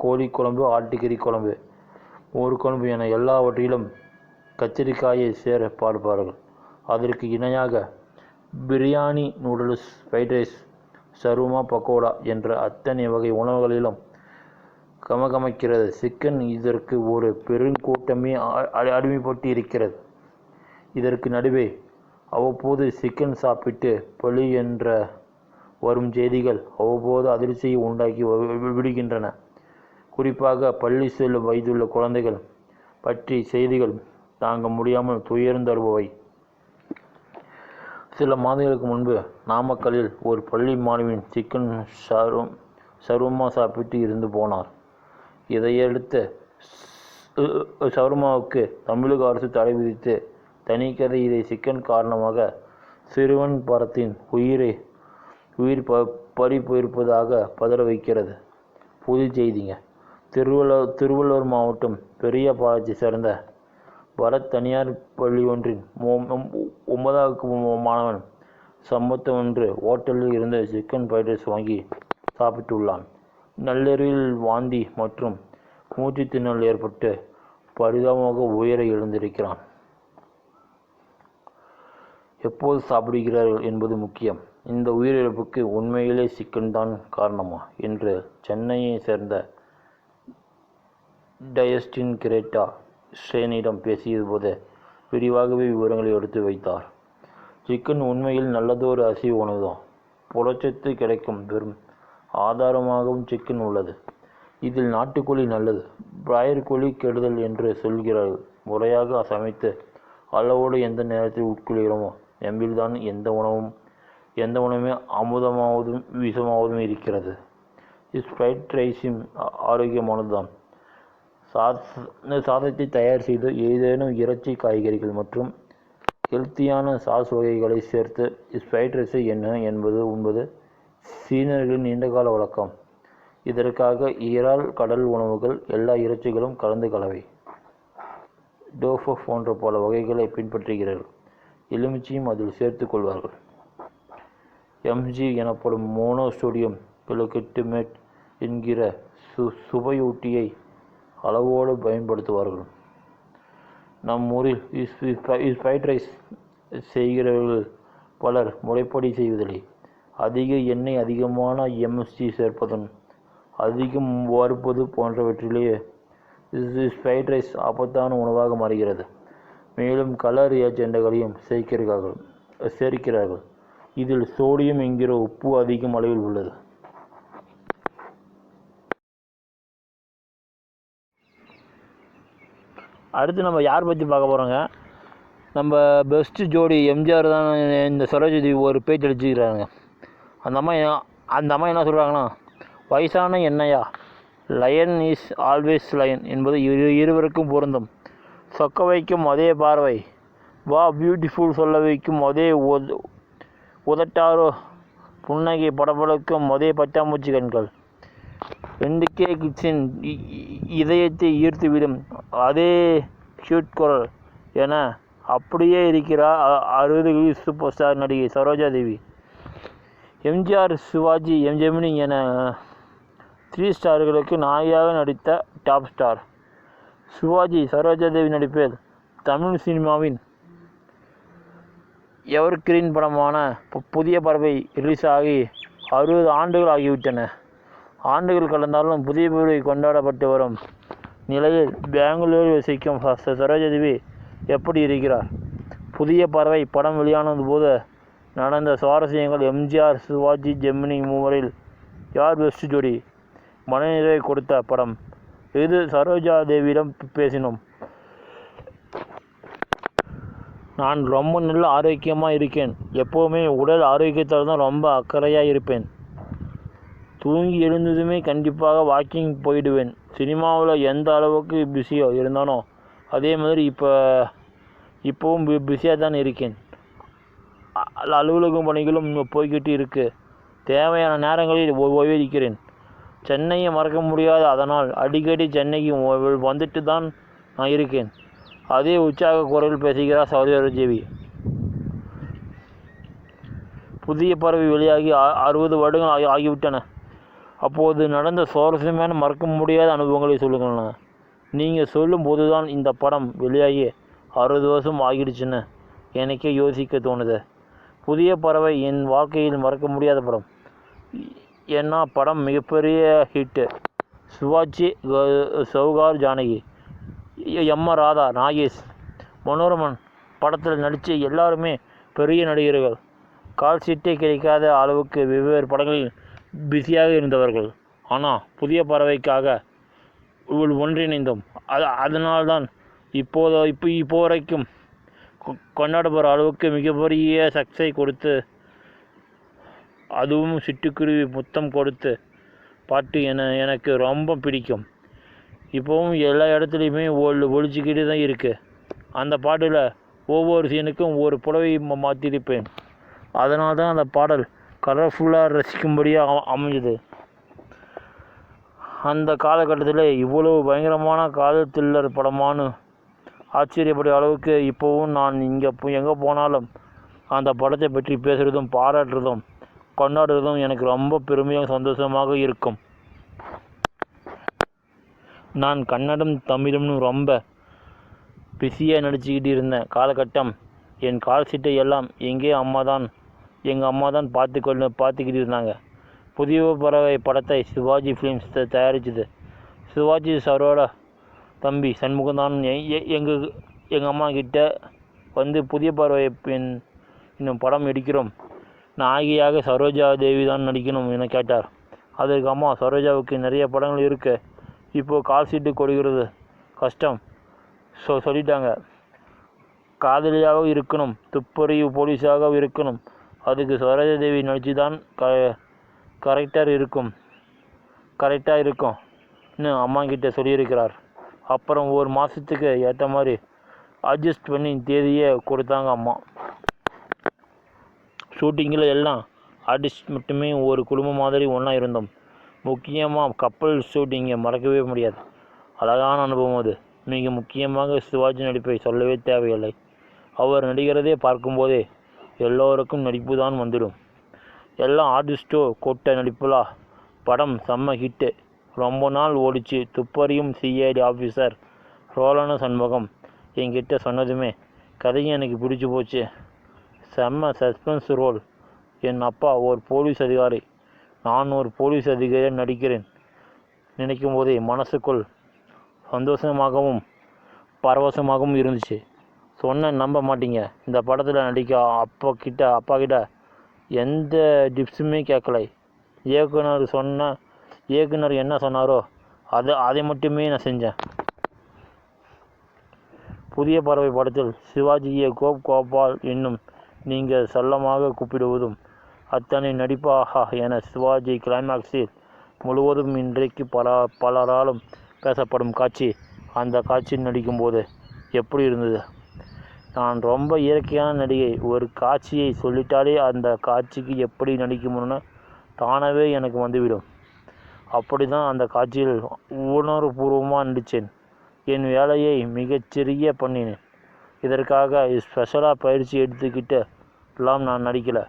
கோழி குழம்பு, ஆட்டுக்கறி குழம்பு, மோர் குழம்பு என எல்லாவற்றிலும் கத்திரிக்காயை சேர பார்ப்பார்கள். அதற்கு இணையாக பிரியாணி, நூடுல்ஸ், ஃப்ரைட் ரைஸ், சர்வமா, பக்கோடா என்ற அத்தனை வகை உணவுகளிலும் கமகமைக்கிறது சிக்கன். இதற்கு ஒரு பெருங்கூட்டமே அடிமைப்பட்டு இருக்கிறது. இதற்கு நடுவே அவ்வப்போது சிக்கன் சாப்பிட்டு பலி என்ற வரும் செய்திகள் அவ்வப்போது அதிர்ச்சியை உண்டாக்கி விடுகின்றன. குறிப்பாக பள்ளி செல்லும் வயதுள்ள குழந்தைகள் பற்றி செய்திகள் தாங்க முடியாமல் துயர்ந்தருபவை. சில மாதங்களுக்கு முன்பு நாமக்கல்லில் ஒரு பள்ளி மாணவியின் சிக்கன் சர்வமா சாப்பிட்டு இருந்து போனார். இதையடுத்து சவர்மாவுக்கு தமிழக அரசு தடை விதித்து தனிக்கதை. இதை சிக்கன் காரணமாக சிறுவன் பரத்தின் உயிர் பறி போயிருப்பதாக பதற வைக்கிறது. புது செய்திங்க. திருவள்ளூர் மாவட்டம் பெரியபாளையத்தை சேர்ந்த பரத் தனியார் பள்ளி ஒன்றின் 9வது மாணவன் சம்பவம் ஒன்று ஓட்டலில் இருந்து சிக்கன் ஃப்ரைட் ரைஸ் வாங்கி சாப்பிட்டுள்ளான். நள்ளிரவில் வாந்தி மற்றும் மூச்சு திணறல் ஏற்பட்டு பரிதாபமாக உயிரை இழந்திருக்கிறான். எப்போது சாப்பிடுகிறார்கள் என்பது முக்கியம். இந்த உயிரிழப்புக்கு உண்மையிலே சிக்கன் தான் காரணமா என்று சென்னையை சேர்ந்த டயஸ்டின் கிரேட்டா ஸ்ரேனிடம் பேசியது போது விரிவாகவே விவரங்களை எடுத்து வைத்தார். சிக்கன் உண்மையில் நல்லதொரு அசைவ உணவுதான். புரட்சத்து கிடைக்கும் பெரும் ஆதாரமாகவும் சிக்கன் உள்ளது. இதில் நாட்டுக்கோழி நல்லது, பிராயர் கோழி கெடுதல் என்று சொல்கிறார்கள். முறையாக சமைத்து அளவோடு எந்த நேரத்தில் உட்கொள்கிறோமோ எம்பில்தான் எந்த உணவுமே அமுதமாவதும் விஷமாவதும் இருக்கிறது. ஃப்ரைட் ரைஸும் ஆரோக்கியமானதுதான். சாதத்தை தயார் செய்து ஏதேனும் இறைச்சி, காய்கறிகள் மற்றும் ஹெல்த்தியான சாஸ் வகைகளை சேர்த்து ஃப்ரைட் ரைஸை உண்பது சீனர்களின் நீண்டகால வழக்கம். இதற்காக இறால், கடல் உணவுகள், எல்லா இறைச்சிகளும் கலந்து கலவை, டோஃபு போன்ற பல வகைகளை பின்பற்றுகிறார்கள். எலுமிச்சையும் அதில் சேர்த்து கொள்வார்கள். MG எனப்படும் மோனோசோடியம் கிளோகெட்டுமேட் என்கிற சுவையூட்டியை அளவோடு பயன்படுத்துவார்கள். நம் ஊரில் ஃப்ரைட் ரைஸ் செய்கிறவர்கள் பலர் முறைப்படி செய்வதில்லை. அதிக எண்ணெய், அதிகமான MSG சேர்ப்பதும் அதிகம் வறுப்பது போன்றவற்றிலேயே ஃப்ரைட் ரைஸ் ஆபத்தான உணவாக மாறுகிறது. மேலும் கலர் ஏஜெண்டுகளையும் சேர்க்கிறார்கள். இதில் சோடியம் என்கிற உப்பு அதிகம் அளவில் உள்ளது. அடுத்து நம்ம யார் பற்றி பார்க்க போகிறோங்க? நம்ம பெஸ்ட்டு ஜோடி எம்ஜிஆர் தான் இந்த சரோஜாதேவி ஒரு பேச்சு அடிச்சுக்கிறாங்க. அந்த அம்மா என்ன சொல்கிறாங்கன்னா, வயசான என்னையா, லயன் இஸ் ஆல்வேஸ் லயன் என்பது இருவருக்கும் பொருந்தும். சொக்க வைக்கும் அதே பார்வை, வா பியூட்டிஃபுல் சொல்ல வைக்கும் அதே உதட்டாரோ, புன்னகை படபடக்கும் அதே பட்டாம்பூச்சி கண்கள், 2K கிட்ஸின் இதயத்தை ஈர்த்துவிடும் அதே க்யூட் குரல் என அப்படியே இருக்கிறார் 60 சூப்பர் ஸ்டார் நடிகை சரோஜாதேவி. எம்ஜிஆர், சிவாஜி, ஜெமினி என 3 ஸ்டார்களுக்கு நாயாக நடித்த டாப் ஸ்டார் சிவாஜி சரோஜாதேவி நடிப்பில் தமிழ் சினிமாவின் எவர்கிரீன் படமான புதிய பறவை ரிலீஸ் ஆகி 60 ஆண்டுகள் ஆகிவிட்டன. ஆண்டுகள் கடந்தாலும் புதிய பறவை கொண்டாடப்பட்டு வரும் நிலையில் பெங்களூரில் வசிக்கும் சரோஜாதேவி எப்படி இருக்கிறார்? புதிய பறவை படம் வெளியானது போது நடந்த சுவாரஸ்யங்கள். எம்ஜிஆர், சிவாஜி, ஜெமினி மூவரில் யார் பெஸ்ட் ஜோடி? மனநிறைவை கொடுத்த படம் இது? சரோஜாதேவியிடம் பேசினோம். நான் ரொம்ப நல்ல ஆரோக்கியமாக இருக்கேன். எப்போவுமே உடல் ஆரோக்கியத்தால் தான் ரொம்ப அக்கறையாக இருப்பேன். தூங்கி எழுந்ததுமே கண்டிப்பாக வாக்கிங் போயிடுவேன். சினிமாவில் எந்த அளவுக்கு பிஸியாக இருந்தானோ அதே மாதிரி இப்போவும் பிஸியாக தான் இருக்கேன். அலுவலகம் பணிகளும் போய்கிட்டு இருக்கு. தேவையான நேரங்களில் ஓய்வெடுக்கிறேன். சென்னையை மறக்க முடியாது. அதனால் அடிக்கடி சென்னைக்கு வந்துட்டு தான் நான் இருக்கேன். அதே உற்சாக குரலில் பேசுகிறார் சரோஜாதேவி. புதிய பறவை வெளியாகி 60 வருடங்கள் ஆகிவிட்டன. அப்போது நடந்த சுவாரஸ்யமான மறக்க முடியாத அனுபவங்களை சொல்லுங்களேன். நீங்கள் சொல்லும் போது தான் இந்த படம் வெளியாகி 60 வருஷம் ஆகிடுச்சுன்னு எனக்கே யோசிக்க தோணுது. புதிய பறவை என் வாழ்க்கையில் மறக்க முடியாத படம். ஏன்னா படம் மிகப்பெரிய ஹிட்டு. சிவாஜி, சௌகார், ஜானகி, எம்.ஆர். ராதா, நாகேஷ், மனோரமன் படத்தில் நடித்த எல்லாருமே பெரிய நடிகர்கள். கால் சீட்டே கிடைக்காத அளவுக்கு வெவ்வேறு படங்களில் பிஸியாக இருந்தவர்கள். ஆனால் புதிய பறவைக்காக ஒன்றிணைந்தோம். அதனால்தான் இப்போ வரைக்கும் கொண்டாடப்படுற அளவுக்கு மிகப்பெரிய சக்ஸை கொடுத்து, அதுவும் சிட்டுக்குருவி முத்தம் கொடுத்து பாட்டு எனக்கு ரொம்ப பிடிக்கும். இப்போவும் எல்லா இடத்துலையுமே ஒழிச்சிக்கிட்டு தான் இருக்குது. அந்த பாட்டில் ஒவ்வொரு சீனுக்கும் ஒரு புடவை மாற்றிருப்பேன். அதனால தான் அந்த பாடல் கலர்ஃபுல்லாக ரசிக்கும்படியாக அமைஞ்சது. அந்த காலகட்டத்தில் இவ்வளவு பயங்கரமான காதல் த்ரில்லர் படமானு ஆச்சரியப்படும் அளவுக்கு இப்போவும் நான் எங்கே போனாலும் அந்த படத்தை பற்றி பேசுகிறதும் பாராட்டுறதும் கொண்டாடுறதும் எனக்கு ரொம்ப பெருமையாக சந்தோஷமாக இருக்கும். நான் கன்னடம், தமிழும்னு ரொம்ப பிஸியாக நடிச்சுக்கிட்டு இருந்த காலகட்டம். என் கால் சீட்டை எல்லாம் எங்கள் அம்மா தான் பார்த்துக்கிட்டு இருந்தாங்க. புதிய பறவை படத்தை சிவாஜி ஃபிலிம்ஸ் தயாரிச்சது. சிவாஜி சாரோட தம்பி சண்முகம் தான் எங்கள் அம்மா கிட்ட வந்து புதிய பறவை இன்னும் படம் எடுக்கிறோம், நாயகியாக சரோஜாதேவி தான் நடிக்கணும் என கேட்டார். அதற்கு அம்மா, சரோஜாவுக்கு நிறைய படங்கள் இருக்கு, இப்போது கால் சீட்டு கொடுக்கிறது கஷ்டம் சொல்லிட்டாங்க. காதலியாக இருக்கணும், துப்பறிவு போலீஸாக இருக்கணும், அதுக்கு சரோஜாதேவி நடிச்சு தான் கரெக்டாக இருக்கும்னு அம்மா கிட்ட சொல்லியிருக்கிறார். அப்புறம் ஒரு மாதத்துக்கு ஏற்ற மாதிரி அட்ஜஸ்ட் பண்ணி தேதியை கொடுத்தாங்க அம்மா. ஷூட்டிங்கில் எல்லாம் ஆர்டிஸ்ட் மட்டுமே ஒரு குடும்பம் மாதிரி ஒன்றா இருந்தோம். முக்கியமாக கப்பல் ஷூட்டிங்கை மறக்கவே முடியாது. அழகான அனுபவம் அது. மிக முக்கியமாக சிவாஜி நடிப்பை சொல்லவே தேவையில்லை. அவர் நடிக்கிறதே பார்க்கும்போதே எல்லோருக்கும் நடிப்பு தான் வந்துடும். எல்லாம் ஆர்டிஸ்டோ கொட்ட நடிப்புலா. படம் செம்ம ஹிட்டு. ரொம்ப நாள் ஓடிச்சு. துப்பறியும் சிஐடி ஆஃபீஸர் ரோலான சண்முகம் என்கிட்ட சொன்னதுமே கதையும் எனக்கு பிடிச்சி போச்சு. செம்ம சஸ்பென்ஸ் ரோல். என் அப்பா ஒரு போலீஸ் அதிகாரி, நான் ஒரு போலீஸ் அதிகாரியாக நடிக்கிறேன் நினைக்கும் போதே மனசுக்குள் சந்தோஷமாகவும் பரவசமாகவும் இருந்துச்சு. சொன்ன நம்ப மாட்டீங்க, இந்த படத்தில் நடிக்க அப்பா கிட்ட எந்த டிப்ஸுமே கேட்கலை. இயக்குனர் என்ன சொன்னாரோ அதை மட்டுமே நான் செஞ்சேன். புதிய பறவை படத்தில் சிவாஜியை கோபால் என்னும் நீங்கள் செல்லமாக கூப்பிடுவதும் அத்தனை நடிப்பாக என சிவாஜி கிளைமாக்ஸில் முழுவதும் இன்றைக்கு பலராலும் பேசப்படும் காட்சி. அந்த காட்சியில் நடிக்கும்போது எப்படி இருந்தது? நான் ரொம்ப இயற்கையான நடிகை. ஒரு காட்சியை சொல்லிட்டாலே அந்த காட்சிக்கு எப்படி நடிக்கும்னு தானாகவே எனக்கு வந்துவிடும். அப்படி தான் அந்த காட்சியில் உணர்வுபூர்வமாக நடித்தேன். என் வேலையை மிகச்சிறிய பண்ணினேன். இதற்காக ஸ்பெஷலாக பயிற்சி எடுத்துக்கிட்டு எல்லாம் நான் நடிக்கலை.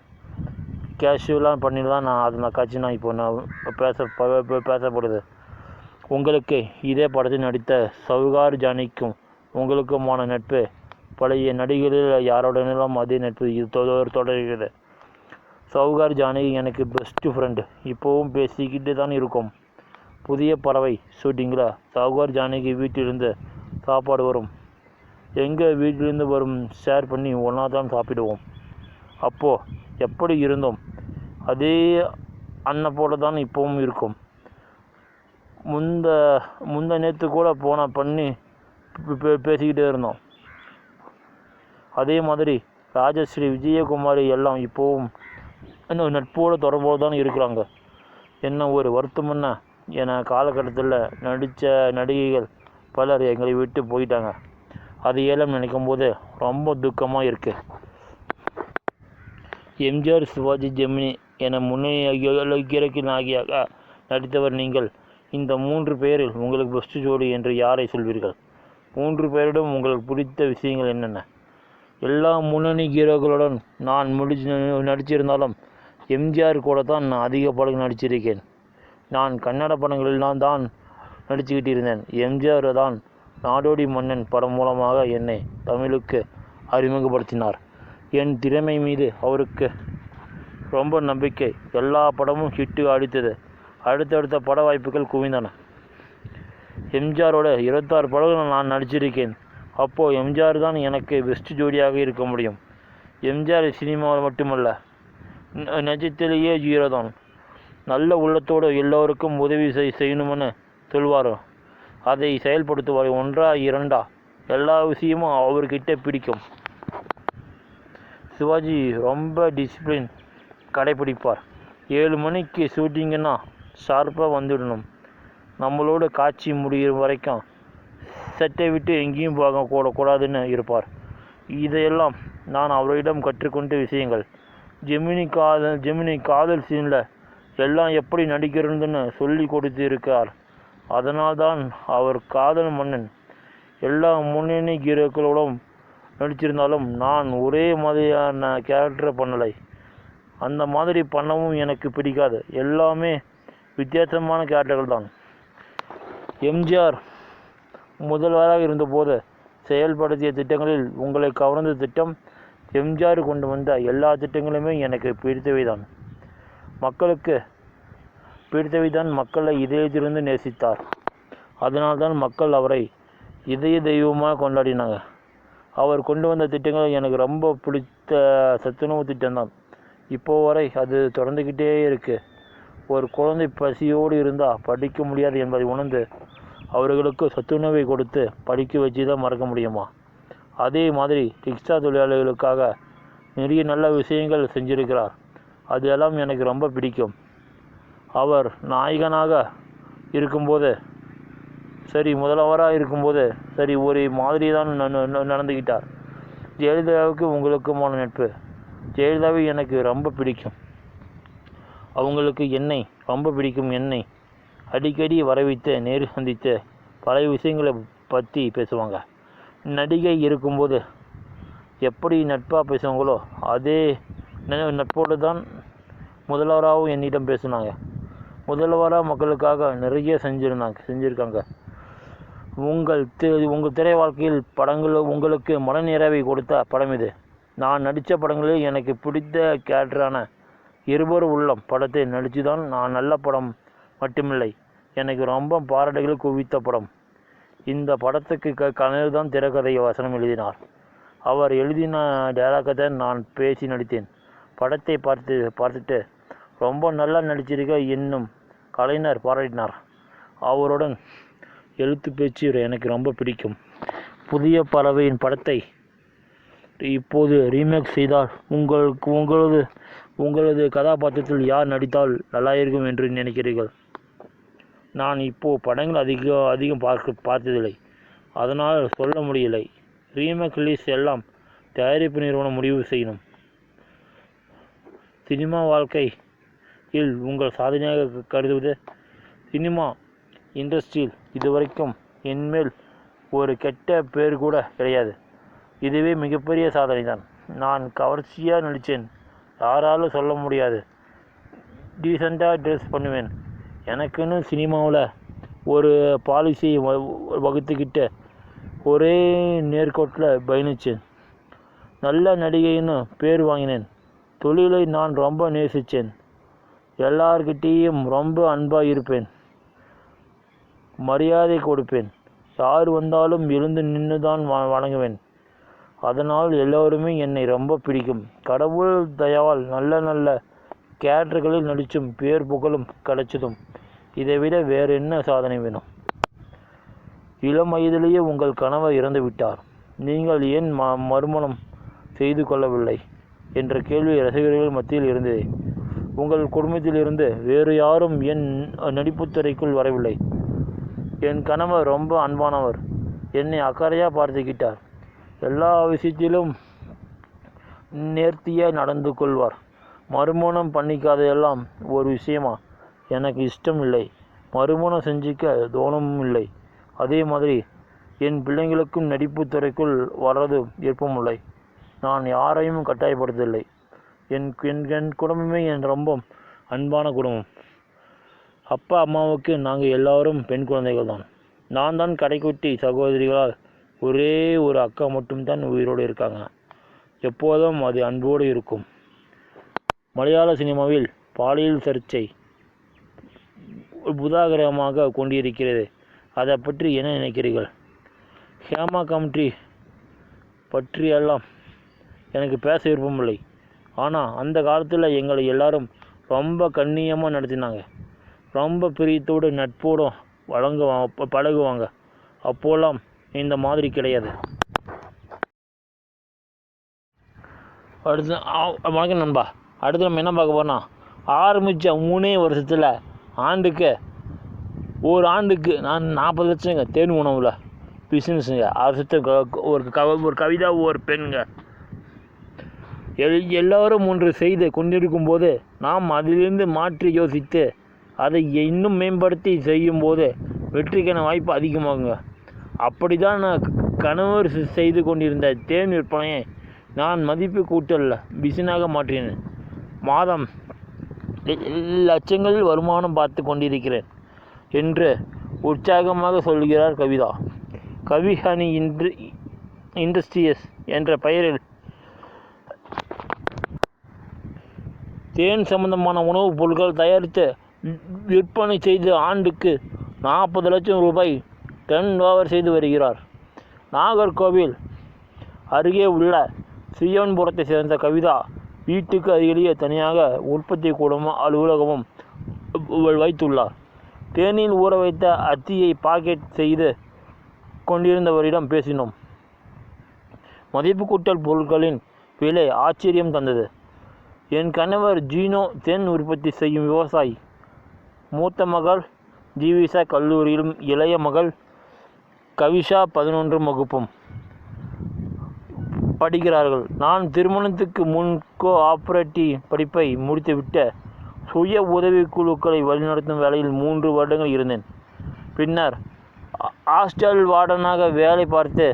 கேஷுவலாக பண்ணி தான் அந்த காட்சி நான் இப்போ பேசப்படுது. உங்களுக்கு இதே படத்தில் நடித்த சவுகார் ஜானிக்கும் உங்களுக்குமான நட்பு பழைய நடிகரில் யாருடனும் அதே நட்பு இது தொடர்கிறது. சவுகார் ஜானகி எனக்கு பெஸ்ட்டு ஃப்ரெண்டு. இப்போவும் பேசிக்கிட்டு தான் இருக்கோம். புதிய பறவை ஷூட்டிங்கில் சவுகார் ஜானகி வீட்டிலிருந்து சாப்பாடு வரும். எங்கள் வீட்டிலிருந்து வரும் ஷேர் பண்ணி ஒன்றா தான் சாப்பிடுவோம். அப்போது எப்படி இருந்தோம் அதே அண்ணன் போல தான் இப்போவும் இருக்கும். முந்த நேற்று கூட பண்ணி பேசிக்கிட்டே இருந்தோம். அதே மாதிரி ராஜஸ்ரீ விஜயகுமாரி எல்லாம் இப்போவும் நட்போடு தொடர்போடு தான் இருக்கிறாங்க. என்ன ஒரு வருத்தம்னா என காலகட்டத்தில் நடித்த நடிகைகள் பலர் எங்களை விட்டு போயிட்டாங்க. அது ஏலம் நினைக்கும் போது ரொம்ப துக்கமாக இருக்குது. எம்ஜிஆர், சிவாஜி, ஜெமினி என முன்னணி நாயகியாக நடித்தவர் நீங்கள். இந்த 3 பேரில் உங்களுக்கு பெஸ்ட் ஜோடி என்று யாரை சொல்வீர்கள்? 3 பேரிடம் உங்களுக்கு பிடித்த விஷயங்கள் என்னென்ன? எல்லா முன்னணி ஹீரோக்களுடன் நான் நடிச்சிருந்தாலும் எம்ஜிஆர் கூட தான் நான் அதிக படம் நடிச்சிருக்கேன். நான் கன்னட படங்களெல்லாம் தான் நடிச்சுக்கிட்டு இருந்தேன். எம்ஜிஆர் தான் நாடோடி மன்னன் படம் மூலமாக என்னை தமிழுக்கு அறிமுகப்படுத்தினார். என் திறமை மீது அவருக்கு ரொம்ப நம்பிக்கை. எல்லா படமும் ஹிட்டு அடித்தது. அடுத்தடுத்த பட வாய்ப்புகள் குவிந்தன. எம்ஜிஆரோட 26 படங்கள் நான் நடிச்சிருக்கேன். அப்போது எம்ஜிஆர் தான் எனக்கு பெஸ்ட் ஜோடியாக இருக்க முடியும். எம்ஜிஆர் சினிமாவில் மட்டுமல்ல, நிஜத்திலேயே ஹீரோ தான். நல்ல உள்ளத்தோடு எல்லோருக்கும் உதவி செய்யணும்னு சொல்வார். அதை செயல்படுத்துவார். 1 2 எல்லா விஷயமும் அவர்கிட்ட பிடிக்கும். சிவாஜி ரொம்ப டிசிப்ளின் கடைப்பிடிப்பார். 7 மணிக்கு ஷூட்டிங்குன்னா ஷார்ப்பாக வந்துடணும். நம்மளோட காட்சி முடிகிற வரைக்கும் செட்டை விட்டு எங்கேயும் போகக்கூடாதுன்னு இருப்பார். இதையெல்லாம் நான் அவரிடம் கற்றுக்கொண்ட விஷயங்கள். ஜெமினி காதல் சீனில் எல்லாம் எப்படி நடிக்கிறதுன்னு சொல்லி கொடுத்து இருக்கார். அதனால்தான் அவர் காதல் மன்னன். எல்லா முன்னணி ஹீரோக்களோடும் நடிச்சிருந்தாலும் நான் ஒரே மாதிரியான கேரக்டரை பண்ணலை. அந்த மாதிரி பண்ணவும் எனக்கு பிடிக்காது. எல்லாமே வித்தியாசமான கேரக்டர்கள் தான். எம்ஜிஆர் முதல்வராக இருந்தபோது செயல்படுத்திய திட்டங்களில் உங்களை கவர்ந்த திட்டம், எம்ஜிஆர் கொண்டு வந்த எல்லா திட்டங்களுமே எனக்கு பிடித்தவை தான். மக்களுக்கு பிடித்தவை தான். மக்களை இதயத்திலிருந்து நேசித்தார். அதனால்தான் மக்கள் அவரை இதய தெய்வமாக கொண்டாடினாங்க. அவர் கொண்டு வந்த திட்டங்கள் எனக்கு ரொம்ப பிடித்த சத்துணவு திட்டம்தான். இப்போ வரை அது தொடர்ந்துக்கிட்டே இருக்குது. ஒரு குழந்தை பசியோடு இருந்தால் படிக்க முடியாது என்பதை உணர்ந்து அவர்களுக்கு சத்துணவை கொடுத்து படிக்க வச்சு தான் மறக்க முடியுமா? அதே மாதிரி ரிக்ஷா தொழிலாளர்களுக்காக நிறைய நல்ல விஷயங்கள் செஞ்சிருக்கிறார். அது எல்லாம் எனக்கு ரொம்ப பிடிக்கும். அவர் நாயகனாக இருக்கும்போது சரி, முதல்வராக இருக்கும்போது சரி, ஒரு மாதிரி தான் நடந்துக்கிட்டார். ஜெயலலிதாவுக்கு உங்களுக்குமான நட்பு. ஜெயலலிதாவை எனக்கு ரொம்ப பிடிக்கும். அவங்களுக்கு என்னை ரொம்ப பிடிக்கும். என்னை அடிக்கடி வரவைத்து நேரு சந்தித்து பல விஷயங்களை பற்றி பேசுவாங்க. நடிகை இருக்கும்போது எப்படி நட்பாக பேசுவாங்களோ அதே நட்போடு தான் முதல்வராகவும் என்னிடம் பேசினாங்க. முதல்வராக மக்களுக்காக நிறைய செஞ்சுருக்காங்க. உங்கள் திரை வாழ்க்கையில் படங்கள் உங்களுக்கு மனநிறைவை கொடுத்த படம் இது. நான் நடித்த படங்களில் எனக்கு பிடித்த கேரக்டரான இருவர் உள்ளம் படத்தை நடித்து தான் நான் நல்ல படம் மட்டுமில்லை, எனக்கு ரொம்ப பாராட்டுகள் குவித்த படம். இந்த படத்துக்கு கலைஞர் தான் திரைக்கதை வசனம் எழுதினார். அவர் எழுதின டைலாக்கை நான் பேசி நடித்தேன். படத்தை பார்த்துட்டு ரொம்ப நல்லா நடிச்சிருக்க என்னும் கலைஞர் பாராட்டினார். அவருடன் எழுத்து பேச்சு எனக்கு ரொம்ப பிடிக்கும். புதிய பறவையின் படத்தை இப்போது ரீமேக் செய்தால் உங்களது கதாபாத்திரத்தில் யார் நடித்தால் நல்லாயிருக்கும் என்று நினைக்கிறீர்கள்? நான் இப்போது படங்கள் அதிகம் பார்த்ததில்லை, அதனால் சொல்ல முடியலை. ரீமேக் ரிலீஸ் எல்லாம் தயாரிப்பு நிறுவனம் முடிவு செய்யணும். சினிமா வாழ்க்கையில் உங்கள் சாதனையாக கருதுவது? சினிமா இண்டஸ்ட்ரியில் இதுவரைக்கும் என்மேல் ஒரு கெட்ட பேர் கூட கிடையாது. இதுவே மிகப்பெரிய சாதனை தான். நான் கவர்ச்சியாக நடித்தேன், யாராலும் சொல்ல முடியாது. டீசெண்டாக ட்ரெஸ் பண்ணுவேன். எனக்குன்னு சினிமாவில் ஒரு பாலிசியை வகுத்துக்கிட்டு ஒரே நேர்கோட்டில் பயணித்தேன். நல்ல நடிகைன்னு பேர் வாங்கினேன். தொழிலை நான் ரொம்ப நேசித்தேன். எல்லார்கிட்டேயும் ரொம்ப அன்பாக இருப்பேன், மரியாதை கொடுப்பேன். யார் வந்தாலும் எழுந்து நின்று தான் வணங்குவேன். அதனால் எல்லோருமே என்னை ரொம்ப பிடிக்கும். கடவுள் தயவால் நல்ல கேரக்டர்களில் நடித்தும் பேர் புகழும் கிடைச்சதும் இதை விட வேறு என்ன சாதனை வேணும்? இளம் வயதிலேயே உங்கள் கணவர் இறந்து விட்டார், நீங்கள் ஏன் மறுமணம் செய்து கொள்ளவில்லை என்ற கேள்வி ரசிகர்கள் மத்தியில் இருந்தது. உங்கள் குடும்பத்திலிருந்து வேறு யாரும் என் நடிப்புத்துறைக்குள் வரவில்லை. என் கணவர் ரொம்ப அன்பானவர், என்னை அக்கறையாக பார்த்துக்கிட்டார். எல்லா விஷயத்திலும் நேர்த்தியாக நடந்து கொள்வார். மறுமணம் பண்ணிக்காததெல்லாம் ஒரு விஷயமா? எனக்கு இஷ்டம் இல்லை, மறுமணம் செஞ்சிக்க தோணவும் இல்லை. அதே மாதிரி என் பிள்ளைங்களுக்கும் நடிப்பு துறைக்குள் வர்றது விருப்பமில்லை. நான் யாரையும் கட்டாயப்படுத்தவில்லை. என் குடும்பமே என் ரொம்ப அன்பான குடும்பம். அப்பா அம்மாவுக்கு நாங்கள் எல்லாரும் பெண் குழந்தைகள் தான். நான் தான் கடைக்குட்டி சகோதரிகளால் ஒரே ஒரு அக்கா மட்டும்தான் உயிரோடு இருக்காங்க. எப்போதும் அது அன்போடு இருக்கும். மலையாள சினிமாவில் பாலியல் சர்ச்சை புதாகரமாக கொண்டிருக்கிறது. அதை பற்றி என்ன நினைக்கிறீர்கள்? ஹேமா கமிட்டி பற்றியெல்லாம் எனக்கு பேச விருப்பமில்லை. ஆனால் அந்த காலத்தில் எங்களை எல்லாரும் ரொம்ப கண்ணியமாக நடத்தினாங்க. ரொம்ப பிரியத்தோடு நட்போடும் பழகுவாங்க. அப்போலாம் இந்த மாதிரி கிடையாது. அடுத்து வணக்கம் நண்பா. அடுத்து நம்ம என்ன பார்க்க போகிறோம்னா, ஆரம்பித்த 3 வருஷத்தில் ஒரு ஆண்டுக்கு நான் 40 லட்சங்க தேன் உணவில் பிஸ்னஸுங்க. ஒரு கவிதா ஒரு பெண்ணுங்க. எல்லோரும் ஒன்று செய்து கொண்டிருக்கும்போது நாம் அதிலிருந்து மாற்றி யோசித்து அதை இன்னும் மேம்படுத்தி செய்யும்போது வெற்றிக்கான வாய்ப்பு அதிகமாகுங்க. அப்படி தான் நான் கணவர் செய்து கொண்டிருந்த தேன் விற்பனையை நான் மதிப்பு கூட்டலில் பிசினாக மாற்றினேன். மாதம் லட்சங்களில் வருமானம் பார்த்து கொண்டிருக்கிறேன் என்று உற்சாகமாக சொல்கிறார் கவிதா. கவிஹனி இண்டஸ்ட்ரீஸ் என்ற பெயரில் தேன் சம்பந்தமான உணவுப் பொருட்கள் தயாரித்து விற்பனை செய்து ஆண்டுக்கு 40 லட்சம் ரூபாய் டர்ன் ஓவர் செய்து வருகிறார். நாகர்கோவில் அருகே உள்ள சியோன்புரத்தை சேர்ந்த கவிதா வீட்டுக்கு அருகிலேயே தனியாக உற்பத்தி கூடமும் அலுவலகமும் வைத்துள்ளார். தேனில் ஊற வைத்த அத்தியை பாக்கெட் செய்து கொண்டிருந்தவரிடம் பேசினோம். மதிப்பு கூட்டல் பொருட்களின் விலை ஆச்சரியம் தந்தது. என் கணவர் ஜீனோ தேன் உற்பத்தி செய்யும் விவசாயி. மூத்த மகள் ஜீவிசா கல்லூரியிலும் இளைய மகள் கவிஷா 11 வகுப்பும் படிக்கிறார்கள். நான் திருமணத்துக்கு முன் ஆப்ரேட்டிவ் படிப்பை முடித்துவிட்டு சுய உதவிக்குழுக்களை வழிநடத்தும் வேலையில் 3 வருடங்கள் இருந்தேன். பின்னர் ஹாஸ்டல் வார்டனாக வேலை பார்த்து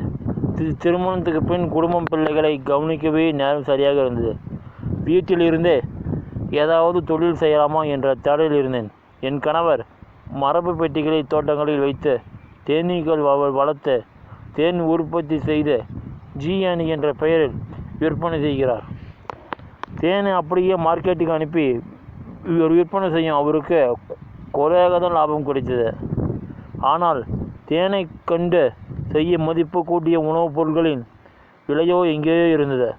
திருமணத்துக்கு பின் குடும்பம் பிள்ளைகளை கவனிக்கவே நேரம் சரியாக இருந்தது. வீட்டில் இருந்தே ஏதாவது தொழில் செய்யலாமா என்ற தேடலில் இருந்தேன். என் கணவர் மரபு பெட்டிகளை தோட்டங்களில் வைத்து தேனீக்கள் வளர்த்து தேன் உற்பத்தி செய்து ஜியானி என்ற பெயரில் விற்பனை செய்கிறார். தேனை அப்படியே மார்க்கெட்டுக்கு அனுப்பி விற்பனை செய்யும் அவருக்கு குறையாக தான் லாபம் கிடைத்தது. ஆனால் தேனை கண்டு செய்ய மதிப்பு கூட்டிய உணவுப் பொருட்களின் விலையோ எங்கேயோ இருந்தது.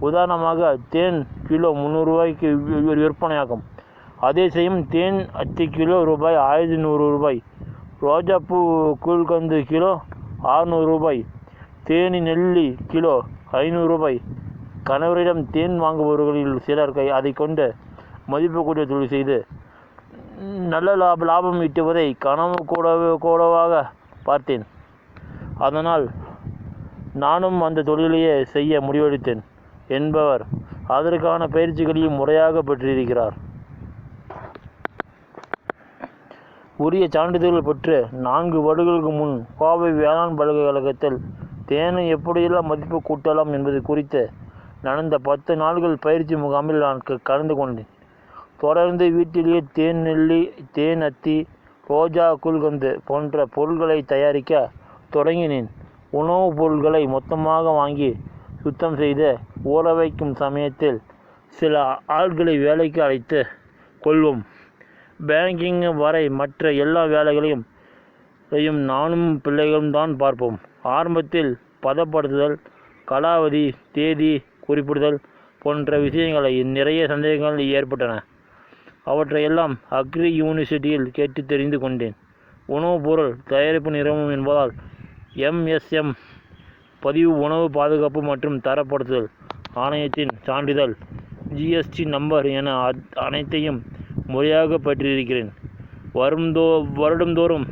உதாரணமாக தேன் கிலோ 300 ரூபாய்க்கு விற்பனையாகும். அதே செய்யும் தேன் அத்தி கிலோ ரூபாய் 1100 ரூபாய். ரோஜாப்பூ கூழ்கந்து கிலோ 600 ரூபாய். தேனி நெல்லி கிலோ 500 ரூபாய். கணவரிடம் தேன் வாங்குபவர்களில் சிலர் அதை கொண்டு மதிப்பு கூட்டிய தொழில் செய்து நல்ல லாபம் ஈட்டுவதை கனவு கூடவாக பார்த்தேன். அதனால் நானும் அந்த தொழிலையே செய்ய முடிவெடுத்தேன் என்பவர் அதற்கான பயிற்சிகளையும் முறையாக பெற்றிருக்கிறார். உரிய சான்றிதழ்கள் பெற்று 4 வருடங்களுக்கு முன் கோவை வேளாண் பல்கலைக்கழகத்தில் தேனை எப்படியெல்லாம் மதிப்பு கூட்டலாம் என்பது குறித்து நடந்த 10 நாட்கள் பயிற்சி முகாமில் நான் கலந்து கொண்டேன். தொடர்ந்து வீட்டிலேயே தேன் நெல்லி, தேன் அத்தி, ரோஜா, குல்கந்து போன்ற பொருட்களை தயாரிக்க தொடங்கினேன். உணவுப் பொருட்களை மொத்தமாக வாங்கி சுத்தம் செய்து ஊற வைக்கும் சமயத்தில் சில ஆட்களை வேலைக்கு அழைத்து கொள்வோம். பேங்கிங் வரை மற்ற எல்லா வேலைகளையும் நானும் பிள்ளைகளும் தான் பார்ப்போம். ஆரம்பத்தில் பதப்படுத்துதல், காலாவதி, தேதி குறிப்பிடுதல் போன்ற விஷயங்களை நிறைய சந்தேகங்கள் ஏற்பட்டன. அவற்றையெல்லாம் அக்ரி யூனிவர்சிட்டியில் கேட்டு தெரிந்து கொண்டேன். உணவுப் பொருள் தயாரிப்பு நிறுவனம் என்பதால் MSM பதிவு, உணவு பாதுகாப்பு மற்றும் தரப்படுத்துதல் ஆணையத்தின் சான்றிதழ், GST நம்பர் என அனைத்தையும் முறையாக பெற்றிருக்கிறேன். வருடந்தோறும்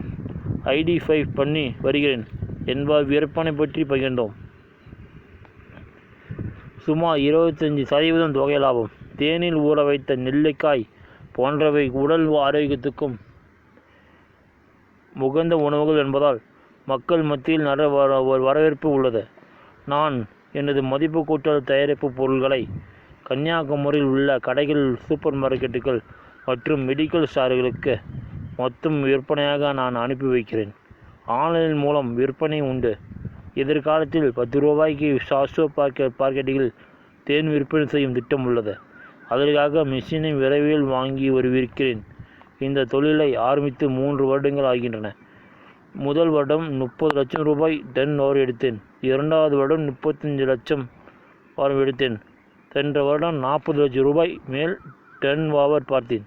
ID5 பண்ணி வருகிறேன் என்பார் விற்பனை பற்றி பகிர்ந்தோம். சுமார் 25% தொகை லாபம். தேனில் ஊற வைத்த நெல்லிக்காய் போன்றவை உடல் ஆரோக்கியத்துக்கும் உகந்த உணவுகள் என்பதால் மக்கள் மத்தியில் நல்ல வரவேற்பு உள்ளது. நான் எனது மதிப்பு கூட்டல் தயாரிப்பு பொருட்களை கன்னியாகுமரியில் உள்ள கடைகள், சூப்பர் மார்க்கெட்டுகள் மற்றும் மெடிக்கல் ஸ்டோர்களுக்கு மொத்தம் விற்பனையாக நான் அனுப்பி வைக்கிறேன். ஆன்லைன் மூலம் விற்பனை உண்டு. எதிர்காலத்தில் 10 ரூபாய்க்கு சாஸ்ட்ரோ பாக்கெட்டுகளில் தேன் விற்பனை செய்யும் திட்டம் உள்ளது. அதற்காக மிஷினை விரைவில் வாங்கி விற்கிறேன். இந்த தொழிலை ஆரம்பித்து 3 வருடங்கள் ஆகின்றன. முதல் வருடம் 30 லட்சம் ரூபாய் டன் ஓவர் எடுத்தேன். 2வது வருடம் 35 லட்சம் ஓவர் எடுத்தேன். சென்ற வருடம் 40 லட்சம் ரூபாய் மேல் டன் ஓவர் பார்த்தேன்.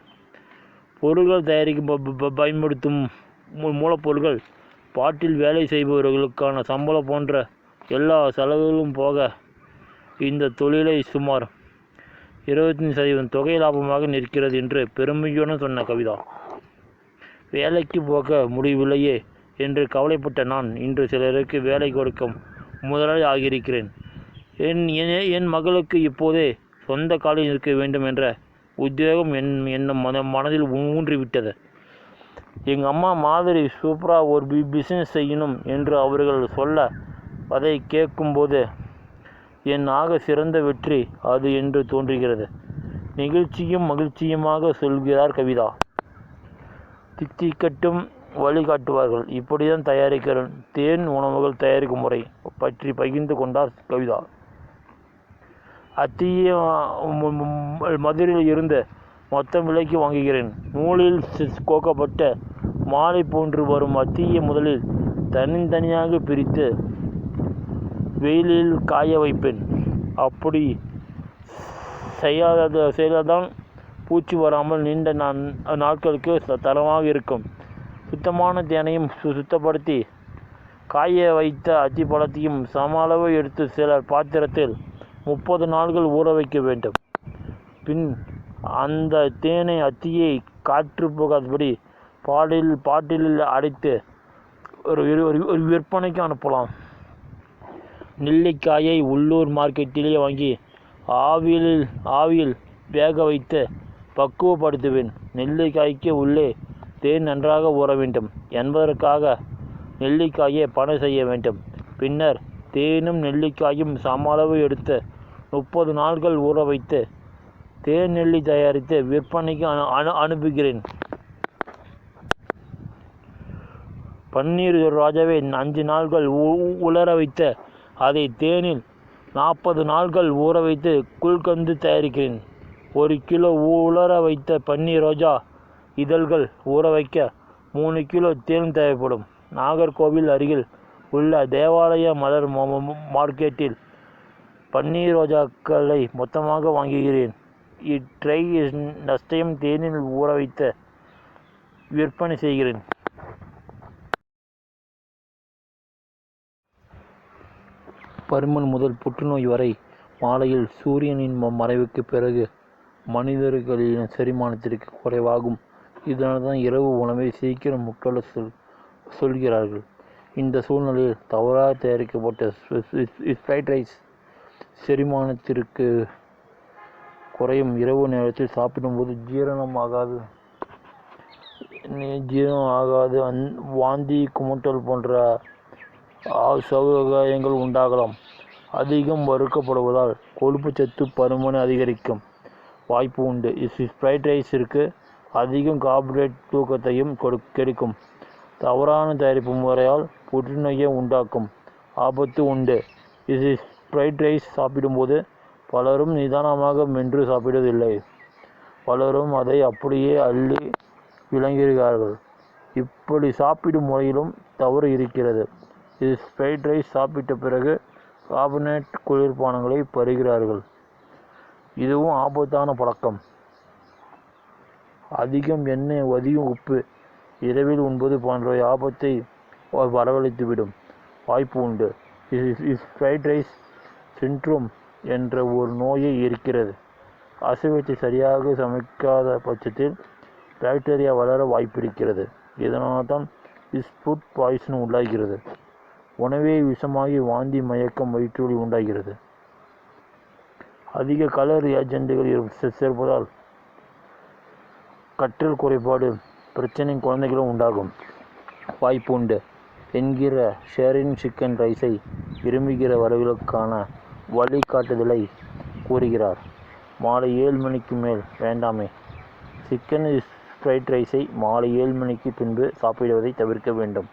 பொருட்கள் தயாரிக்க பயன்படுத்தும் மூலப்பொருட்கள், பாட்டில் வேலை செய்பவர்களுக்கான சம்பளம் போன்ற எல்லா செலவுகளும் போக இந்த தொழிலை சுமார் 25% தொகை லாபமாக நிற்கிறது என்று பெருமையுடன் சொன்ன கவிதா. வேலைக்கு போக முடியவில்லையே என்று கவலைப்பட்ட நான் இன்று சிலருக்கு வேலை கொடுக்கும் முதலாளி ஆகியிருக்கிறேன். என் மகளுக்கு இப்போதே சொந்த காலில் இருக்க வேண்டும் என்ற உத்வேகம் என் மனதில் ஊன்றிவிட்டது. எங்கள் அம்மா மாதிரி சூப்பராக ஒரு பிஸ்னஸ் செய்யணும் என்று அவர்கள் சொல்ல, அதை கேட்கும்போது என் ஆக சிறந்த வெற்றி அது என்று தோன்றுகிறது. நிகழ்ச்சியும் மகிழ்ச்சியுமாக சொல்கிறார் கவிதா. தித்திக்கட்டும் வழிகாட்டுவார்கள். இப்படிதான் தயாரிக்கிற தேன் உணவுகள் தயாரிக்கும் முறை பற்றி பகிர்ந்து கொண்டார் கவிதா. அத்தியை மதுரையில் இருந்து மொத்தம் விலைக்கு வாங்குகிறேன். நூலில் கோக்கப்பட்ட மாலை போன்று வரும் அத்தியை முதலில் தனித்தனியாக பிரித்து வெயிலில் காய வைப்பேன். அப்படி செய்தால்தான் பூச்சி வராமல் நீண்ட நாட்களுக்கு தரமாக இருக்கும். சுத்தமான தேனையும் சுத்தப்படுத்தி காய வைத்த அத்தி பழத்தையும் சம அளவு எடுத்து சில பாத்திரத்தில் 30 நாட்கள் ஊற வைக்க வேண்டும். பின் அந்த தேனை அத்தியை காற்று போகாதபடி பாட்டிலில் அடைத்து ஒரு விற்பனைக்கு அனுப்பலாம். நெல்லிக்காயை உள்ளூர் மார்க்கெட்டிலே வாங்கி ஆவியில் வேக வைத்து பக்குவப்படுத்துவேன். நெல்லிக்காய்க்கு உள்ளே தேன் நன்றாக ஊற வேண்டும் என்பதற்காக நெல்லிக்காயை பனை செய்ய வேண்டும். பின்னர் தேனும் நெல்லிக்காயும் சம அளவு எடுத்து 30 நாட்கள் ஊற வைத்து தேன் நெல்லி தயாரித்து விற்பனைக்கு அனுப்புகிறேன். பன்னீர் ரோஜாவை 5 நாட்கள் உலர வைத்து அதை தேனில் 40 நாட்கள் ஊற வைத்து குல்கந்து தயாரிக்கிறேன். 1 கிலோ உலர வைத்த பன்னீர் ரோஜா இதழ்கள் ஊற வைக்க 3 கிலோ தேன் தேவைப்படும். நாகர்கோவில் அருகில் உள்ள தேவாலய மலர் மார்க்கெட்டில் பன்னீர் ரோஜாக்களை மொத்தமாக வாங்குகிறேன். இட்ரை நஷ்டம் தேனில் ஊற வைத்து விற்பனை செய்கிறேன். பருமன் முதல் புற்றுநோய் வரை மாலையில் சூரியனின் மறைவுக்கு பிறகு மனிதர்களின் செரிமானத்திற்கு குறைவாகும். இதனால் தான் இரவு உணவை சீக்கிரம் உட்கொள்ள சொல்கிறார்கள். இந்த சூழ்நிலையில் தவறாக தயாரிக்கப்பட்ட ஃப்ரைட் ரைஸ் செரிமானத்திற்கு குறையும். இரவு நேரத்தில் சாப்பிடும்போது ஜீரணம் ஆகாது, வாந்தி, குமட்டல் போன்ற சௌகரியங்கள் உண்டாகலாம். அதிகம் வறுக்கப்படுவதால் கொழுப்புச்சத்து பருமனை அதிகரிக்கும் வாய்ப்பு உண்டு. ஃப்ரைட் ரைஸிற்கு அதிகம் கார்போஹைட்ரேட் தூக்கத்தையும் கெடுக்கும். தவறான தயாரிப்பு முறையால் புற்றுநோயை உண்டாக்கும் ஆபத்து உண்டு. ஃப்ரைட் ரைஸ் சாப்பிடும்போது பலரும் நிதானமாக மென்று சாப்பிடுவதில்லை. பலரும் அதை அப்படியே அள்ளி விளங்குகிறார்கள். இப்படி சாப்பிடும் முறையிலும் தவறு இருக்கிறது. ஃப்ரைட் ரைஸ் சாப்பிட்ட பிறகு கார்பனேட் குளிர்பானங்களை பருகிறார்கள். இதுவும் ஆபத்தான பழக்கம். அதிகம் எண்ணெய், அதிகம் உப்பு, இரவில் உண்பது போன்றவை ஆபத்தை வரவழைத்துவிடும் வாய்ப்பு உண்டு. ஃப்ரைட் ரைஸ் சிண்ட்ரோம் என்ற ஒரு நோயை இருக்கிறது. அசைவத்தை சரியாக சமைக்காத பட்சத்தில் பாக்டீரியா வளர வாய்ப்பிருக்கிறது. இதனால் தான் ஃபுட் பாய்சன் உண்டாகிறது. உணவே விஷமாகி வாந்தி, மயக்கம், வயிற்றுவலி உண்டாகிறது. அதிக கலர் ஏஜென்ட்டுகள் சேர்ப்பதால் கற்றல் குறைபாடு பிரச்சனை குழந்தைகளும் உண்டாகும் வாய்ப்பு உண்டு என்கிற ஷேரின் சிக்கன் ரைஸை விரும்புகிறவர்களுக்கான வழிகாட்டுதலை கூறுகிறார். மாலை 7 மணிக்கு மேல் வேண்டாமே. சிக்கன் ஃப்ரைட் ரைஸை மாலை 7 மணிக்கு பின்பு சாப்பிடுவதை தவிர்க்க வேண்டும்.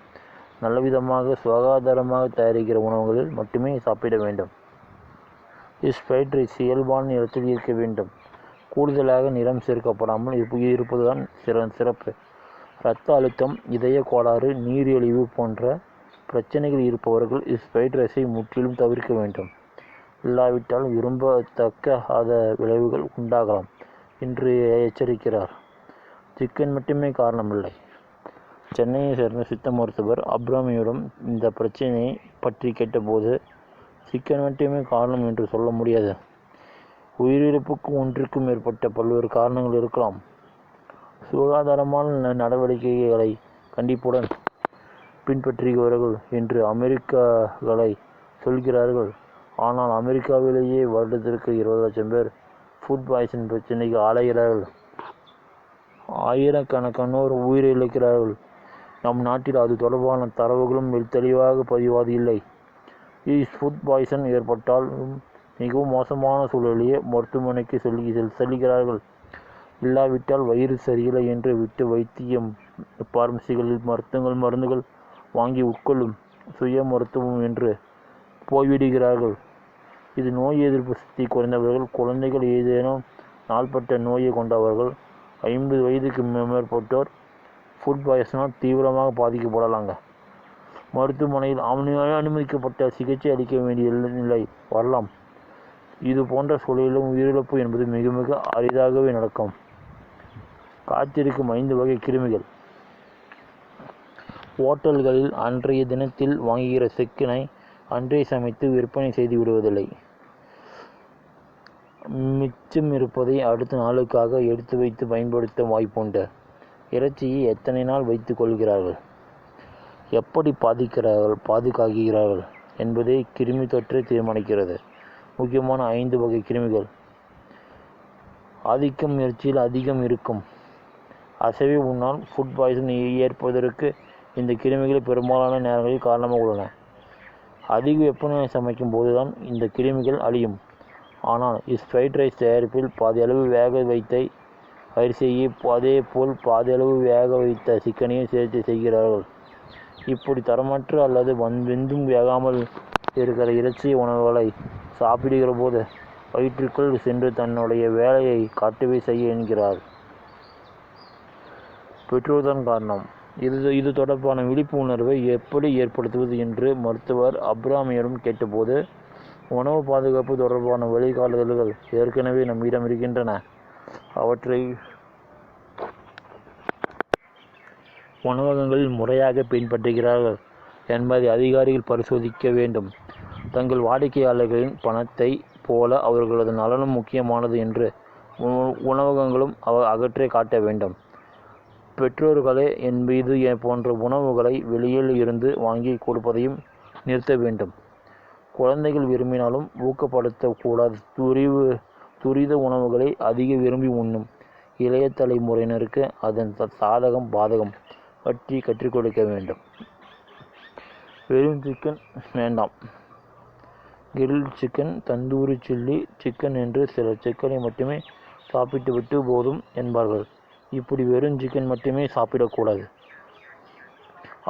நல்லவிதமாக சுகாதாரமாக தயாரிக்கிற உணவுகளில் மட்டுமே சாப்பிட வேண்டும். ஃப்ரைட் ரைஸ் இயல்பான நிறத்தில் இருக்க வேண்டும். கூடுதலாக நிறம் சேர்க்கப்படாமல் இருப்பதுதான் சிறப்பு. இரத்த அழுத்தம், இதய கோளாறு, நீரிழிவு போன்ற பிரச்சனைகள் இருப்பவர்கள் ஃப்ரைட் ரைஸை முற்றிலும் தவிர்க்க வேண்டும். இல்லாவிட்டால் விரும்பத்தக்காத விளைவுகள் உண்டாகலாம் என்று எச்சரிக்கிறார். சிக்கன் மட்டுமே காரணமில்லை. சென்னையை சேர்ந்த சித்த மருத்துவர் அப்ராமியிடம் இந்த பிரச்சனையை பற்றி கேட்டபோது, சிக்கன் மட்டுமே காரணம் என்று சொல்ல முடியாது. உயிரிழப்புக்கு ஒன்றுக்கும் மேற்பட்ட பல்வேறு காரணங்கள் இருக்கலாம். சுகாதாரமான நடவடிக்கைகளை கண்டிப்புடன் பின்பற்றுகிறார்கள் என்று அமெரிக்கர்களை சொல்கிறார்கள். ஆனால் அமெரிக்காவிலேயே வருடத்திற்கு 20 லட்சம் பேர் ஃபுட் பாய்சன் பிரச்சனைக்கு ஆளாகிறார்கள். ஆயிரக்கணக்கானோர் உயிரிழக்கிறார்கள். நம் நாட்டில் அது தொடர்பான தரவுகளும் தெளிவாக பதிவாது இல்லை. ஃபுட் பாய்சன் ஏற்பட்டாலும் மிகவும் மோசமான சூழலிலேயே மருத்துவமனைக்கு செல்கிறார்கள். இல்லாவிட்டால் வயிறு சரியில்லை என்று விட்டு வைத்தியம் பார்மசிகளில் மருந்துகள் வாங்கி உட்கொள்ளும் சுய மருத்துவம் என்று போய்விடுகிறார்கள். இது நோய் எதிர்ப்பு சக்தி குறைந்தவர்கள், குழந்தைகள், ஏதேனும் நாள்பட்ட நோயை கொண்டவர்கள், 50 வயதுக்கு மேற்பட்டோர் ஃபுட் பாய்சனால் தீவிரமாக பாதிக்கப்படலாங்க. மருத்துவமனையில் அனுமதிக்கப்பட்ட சிகிச்சை அளிக்க வேண்டிய நிலை வரலாம். இது போன்ற சூழலிலும் உயிரிழப்பு என்பது மிக மிக அரிதாகவே நடக்கும். காத்திருக்கும் 5 வகை கிருமிகள். ஓட்டல்களில் அன்றைய தினத்தில் வாங்குகிற சிக்கனை அன்றே சமைத்து விற்பனை செய்து விடுவதில்லை. மிச்சம் இருப்பதை அடுத்த நாளுக்காக எடுத்து வைத்து பயன்படுத்த வாய்ப்புண்டு. இறைச்சியை எத்தனை நாள் வைத்துக் கொள்கிறார்கள், எப்படி பாதுகாக்கிறார்கள் என்பதை கிருமி தொற்றே தீர்மானிக்கிறது. முக்கியமான 5 வகை கிருமிகள். ஆதிக்கம் இறைச்சியில் அதிகம் இருக்கும். அசைவ உண்ணால் ஃபுட் பாய்சன் ஏற்பதற்கு இந்த கிருமிகள் பெரும்பாலான நேரங்களில் காரணமாக உள்ளன. அதிக வெப்பநிலை சமைக்கும் போதுதான் இந்த கிருமிகள் அழியும். ஆனால் ஃப்ரைட் ரைஸ் தயாரிப்பில் பாதி அளவு வேக வைத்த அரிசியை அதே போல் பாதி அளவு வேக வைத்த சிக்கனையும் சேர்த்து செய்கிறார்கள். இப்படி தரமற்ற அல்லது வெந்தும் வேகாமல் இருக்கிற இறைச்சி உணவுகளை சாப்பிடுகிற போது வயிற்றுக்குள் சென்று தன்னுடைய வேலையை காட்டவே செய்ய என்கிறார். பெற்றோர்தான் காரணம். இது தொடர்பான விழிப்புணர்வை எப்படி ஏற்படுத்துவது என்று மருத்துவர் அப்ராமியிடம் கேட்டபோது, உணவு பாதுகாப்பு தொடர்பான வழிகாட்டுதல்கள் ஏற்கனவே நம்மிடம் இருக்கின்றன. அவற்றை உணவகங்களில் முறையாக பின்பற்றுகிறார்கள் என்பதை அதிகாரிகள் பரிசோதிக்க வேண்டும். தங்கள் வாடிக்கையாளர்களின் பணத்தை போல அவர்களது நலனும் முக்கியமானது என்று உணவகங்களும் அகற்றே காட்ட வேண்டும். பெற்றோர்களே என் மீது போன்ற உணவுகளை வெளியில் இருந்து வாங்கி கொடுப்பதையும் நிறுத்த வேண்டும். குழந்தைகள் விரும்பினாலும் ஊக்கப்படுத்தக்கூடாது. துரித உணவுகளை அதிக விரும்பி உண்ணும் இளைய தலைமுறையினருக்கு அதன் சாதகம் பாதகம் பற்றி கற்றுக் கொடுக்க வேண்டும். வெறும் சிக்கன் வேண்டாம். Grill chicken, tandoori chilli chicken என்று சில சிக்கனை மட்டுமே சாப்பிட்டு விட்டு போதும் என்பார்கள். இப்படி வெறும் சிக்கன் மட்டுமே சாப்பிடக்கூடாது.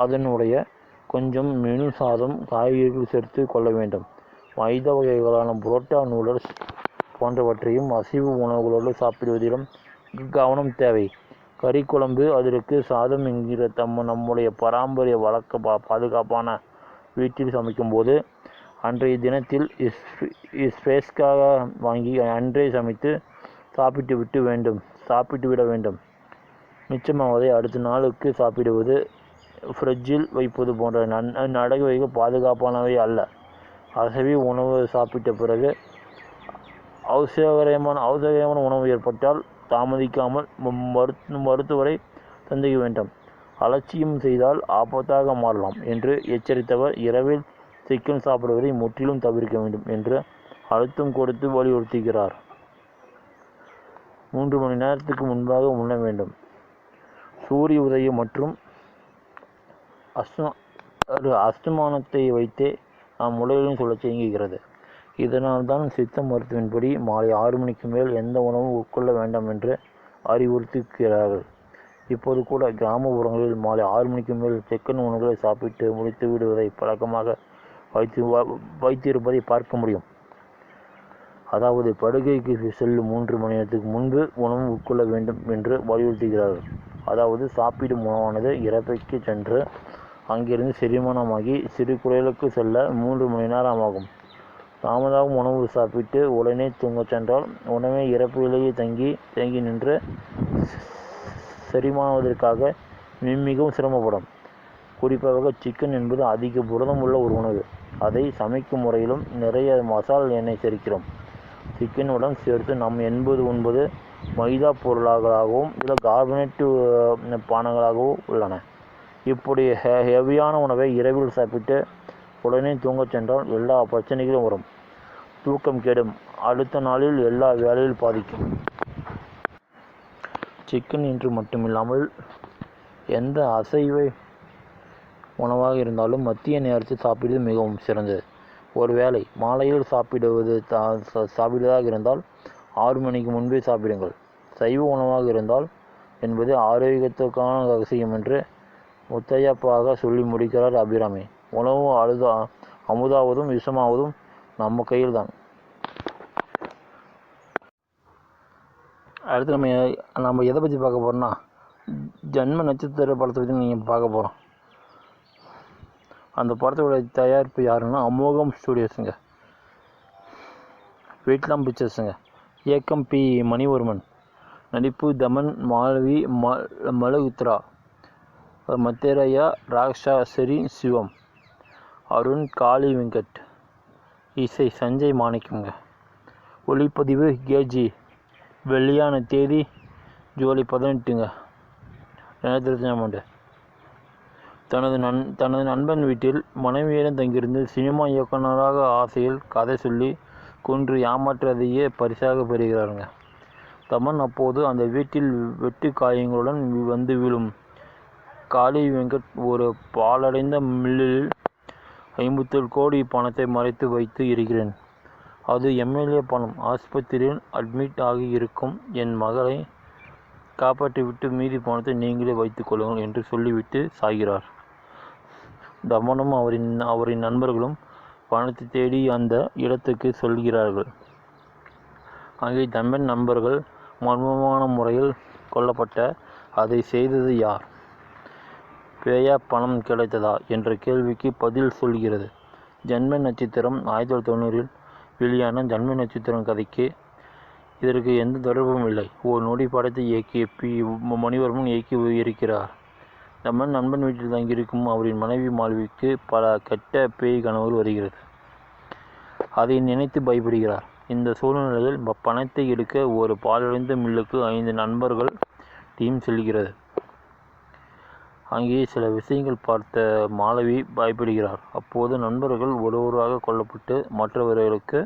அதனுடைய கொஞ்சம் மெனு சாதம், காய்கறிகள் சேர்த்து கொள்ள வேண்டும். மைதா வகைகளான புரோட்டா, நூடல்ஸ் போன்றவற்றையும் அசைவ உணவுகளோடு சாப்பிடுவதிலும் கவனம் தேவை. கறி குழம்பு, அதற்கு சாதம் என்கிற நம்முடைய பாரம்பரிய பாதுகாப்பான வீட்டில் சமைக்கும்போது அன்றைய தினத்தில் ஸ்பேஸ்க்காக வாங்கி அன்றே சமைத்து சாப்பிட்டு விட வேண்டும். மிச்சமாவதை அடுத்த நாளுக்கு சாப்பிடுவது, ஃப்ரிட்ஜில் வைப்பது போன்ற நடவடிக்கைகள் பாதுகாப்பானவை அல்ல. அசைவ உணவு சாப்பிட்ட பிறகு அவசரமான உணவு ஏற்பட்டால் தாமதிக்காமல் மருத்துவரை சந்திக்க வேண்டும். அலட்சியம் செய்தால் ஆபத்தாக மாறலாம் என்று எச்சரித்தவர் இரவில் சிக்கன் சாப்பிடுவதை முற்றிலும் தவிர்க்க வேண்டும் என்று அழுத்தம் கொடுத்து வலியுறுத்துகிறார். 3 மணி நேரத்துக்கு முன்பாக உண்ண வேண்டும். சூரிய உதயம் மற்றும் அஸ்தமானத்தை வைத்தே நாம் உலகின் சுழற்சி இயங்குகிறது. இதனால் தான் சித்த மருத்துவத்தின்படி மாலை 6 மணிக்கு மேல் எந்த உணவும் உட்கொள்ள வேண்டாம் என்று அறிவுறுத்துகிறார்கள். இப்போது கூட கிராமப்புறங்களில் மாலை 6 மணிக்கு மேல் சிக்கன் உணவுகளை சாப்பிட்டு முடித்து விடுவதை பழக்கமாக வைத்திருப்பதை பார்க்க முடியும். அதாவது படுக்கைக்கு செல்லும் 3 மணி நேரத்துக்கு முன்பு உணவு உட்கொள்ள வேண்டும் என்று வலியுறுத்துகிறார்கள். அதாவது சாப்பிடும் உணவானது இறப்பைக்கு சென்று அங்கிருந்து செரிமானமாகி சிறுகுடலுக்கு செல்ல 3 மணி நேரம் ஆகும். தாமதமாக உணவு சாப்பிட்டு உடனே தூங்கச் சென்றால் உணவே இறப்பிலேயே தேங்கி நின்று செரிமானத்திற்காக மிகவும் சிரமப்படும். குறிப்பாக சிக்கன் என்பது அதிக புரதம் உள்ள ஒரு உணவு. அதை சமைக்கும் முறையிலும் நிறைய மசாலா எண்ணெய் சேர்க்கிறோம். சிக்கனுடன் சேர்த்து நாம் உண்பது மைதா பொருளாகவும் சில கார்பனேட் பானங்களாகவும் உள்ளன. இப்படி ஹெவியான உணவை இரவில் சாப்பிட்டு உடனே தூங்கச் சென்றால் எல்லா பிரச்சனைகளும் வரும். தூக்கம் கெடும். அடுத்த நாளில் எல்லா வேலையில் பாதிக்கும். சிக்கன் என்று மட்டுமில்லாமல் எந்த அசைவ உணவாக இருந்தாலும் மத்திய நேரத்தில் சாப்பிடுவது மிகவும் சிறந்தது. ஒருவேளை மாலையில் சாப்பிடுவதாக இருந்தால் 6 மணிக்கு முன்பே சாப்பிடுங்கள். சைவ உணவாக இருந்தால் என்பது ஆரோக்கியத்துக்கான ரகசியம் என்று முத்தையப்பாக சொல்லி முடிக்கிறார் அபிராமி. உணவு அமுதாவதும் விஷமாவதும் நம்ம கையில் தான். அடுத்து நம்ம எதை பற்றி பார்க்க போகிறோம்னா ஜன்ம நட்சத்திர படத்தை பற்றி நீங்கள் பார்க்க போகிறோம். அந்த படத்தோட தயாரிப்பு யாருன்னா அமோகம் ஸ்டூடியோஸுங்க, வெயிட்லாம் பிக்சர்ஸுங்க, இயக்கம் பி மணிவர்மன், நடிப்பு தமன், மாலவி, மலகுத்ரா, மத்தேரையா, ராக்ஷா, செரீன், சிவம், அருண், காளி வெங்கட், இசை சஞ்சய் மாணிக்கங்க, ஒளிப்பதிவு கேஜி. வெளியான தேதி ஜூலை 18ங்க 2022. தனது நண்பன் வீட்டில் மனைவியுடன் தங்கியிருந்து சினிமா இயக்குநராக ஆசையில் கதை சொல்லி கொன்று ஏமாற்றுவதையே பரிசாக பெறுகிறாருங்க. தமன் அப்போது அந்த வீட்டில் வெட்டு காயங்களுடன் வந்து விழும். காளி வெங்கட் ஒரு பாழடைந்த மில்லில் 57 கோடி பணத்தை மறைத்து வைத்து இருக்கிறேன். அது எம்எல்ஏ பணம். ஆஸ்பத்திரியில் அட்மிட் ஆகி இருக்கும் என் மகளை காப்பாற்றிவிட்டு மீதி பணத்தை நீங்களே வைத்துக் கொள்ளுங்கள் என்று சொல்லிவிட்டு சாகிறார். தமனும் அவரின் நண்பர்களும் பணத்தை தேடி அந்த இடத்துக்கு சொல்கிறார்கள். அங்கே தமன் நண்பர்கள் மர்மமான முறையில் கொல்லப்பட்ட அதை செய்தது யார்? பேயா பணம் கிடைத்ததா என்ற கேள்விக்கு பதில் சொல்கிறது. ஜன்ம நட்சத்திரம் 1990 வெளியான ஜன்ம நட்சத்திரம் கதைக்கு இதற்கு எந்த தொடர்பும் இல்லை. ஒரு நொடி படத்தை இயக்கிய பி மணிவர்மன் இயக்கி இருக்கிறார். தமன் நண்பன் வீட்டில் தங்கியிருக்கும் அவரின் மனைவி மாலவிக்கு பல கெட்ட பேய் கனவுகள் வருகிறது. அதை நினைத்து பயப்படுகிறார். இந்த சூழ்நிலையில் பணத்தை எடுக்க ஒரு பாழடைந்த மில்லுக்கு 5 நண்பர்கள் டீம் செல்கிறது. அங்கே சில விஷயங்கள் பார்த்த மாலவி பயப்படுகிறார். அப்போது நண்பர்கள் ஒருவராக கொல்லப்பட்டு மற்றவர்களுக்கு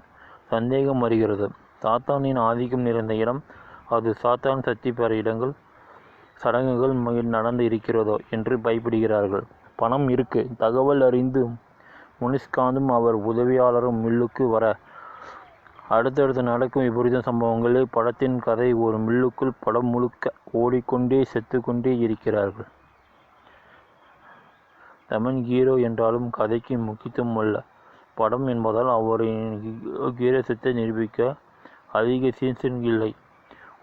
சந்தேகம் வருகிறது. சாத்தானின் ஆதிக்கம் நிறைந்த இடம் அது. சாத்தான் சக்தி பெற இடங்கள் சடங்குகள் நடந்து இருக்கிறதோ என்று பயப்படுகிறார்கள். பணம் இருக்கு. தகவல் அறிந்து முனிஷ்காந்தும் அவர் உதவியாளரும் மில்லுக்கு வர அடுத்தடுத்து நடக்கும் விபரீத சம்பவங்களே படத்தின் கதை. ஒரு மில்லுக்குள் படம் முழுக்க ஓடிக்கொண்டே செத்துக்கொண்டே இருக்கிறார்கள். தமன் ஹீரோ என்றாலும் கதைக்கு முக்கியத்துவம் அல்ல. படம் என்பதால் அவரின் ஹீரோசத்தை நிரூபிக்க அதிக சீன்ஸ் இல்லை.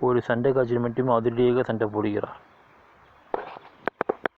ஒரு சண்டை காட்சியில் மட்டும் அதிரடியாக சண்டை போடுகிறார்.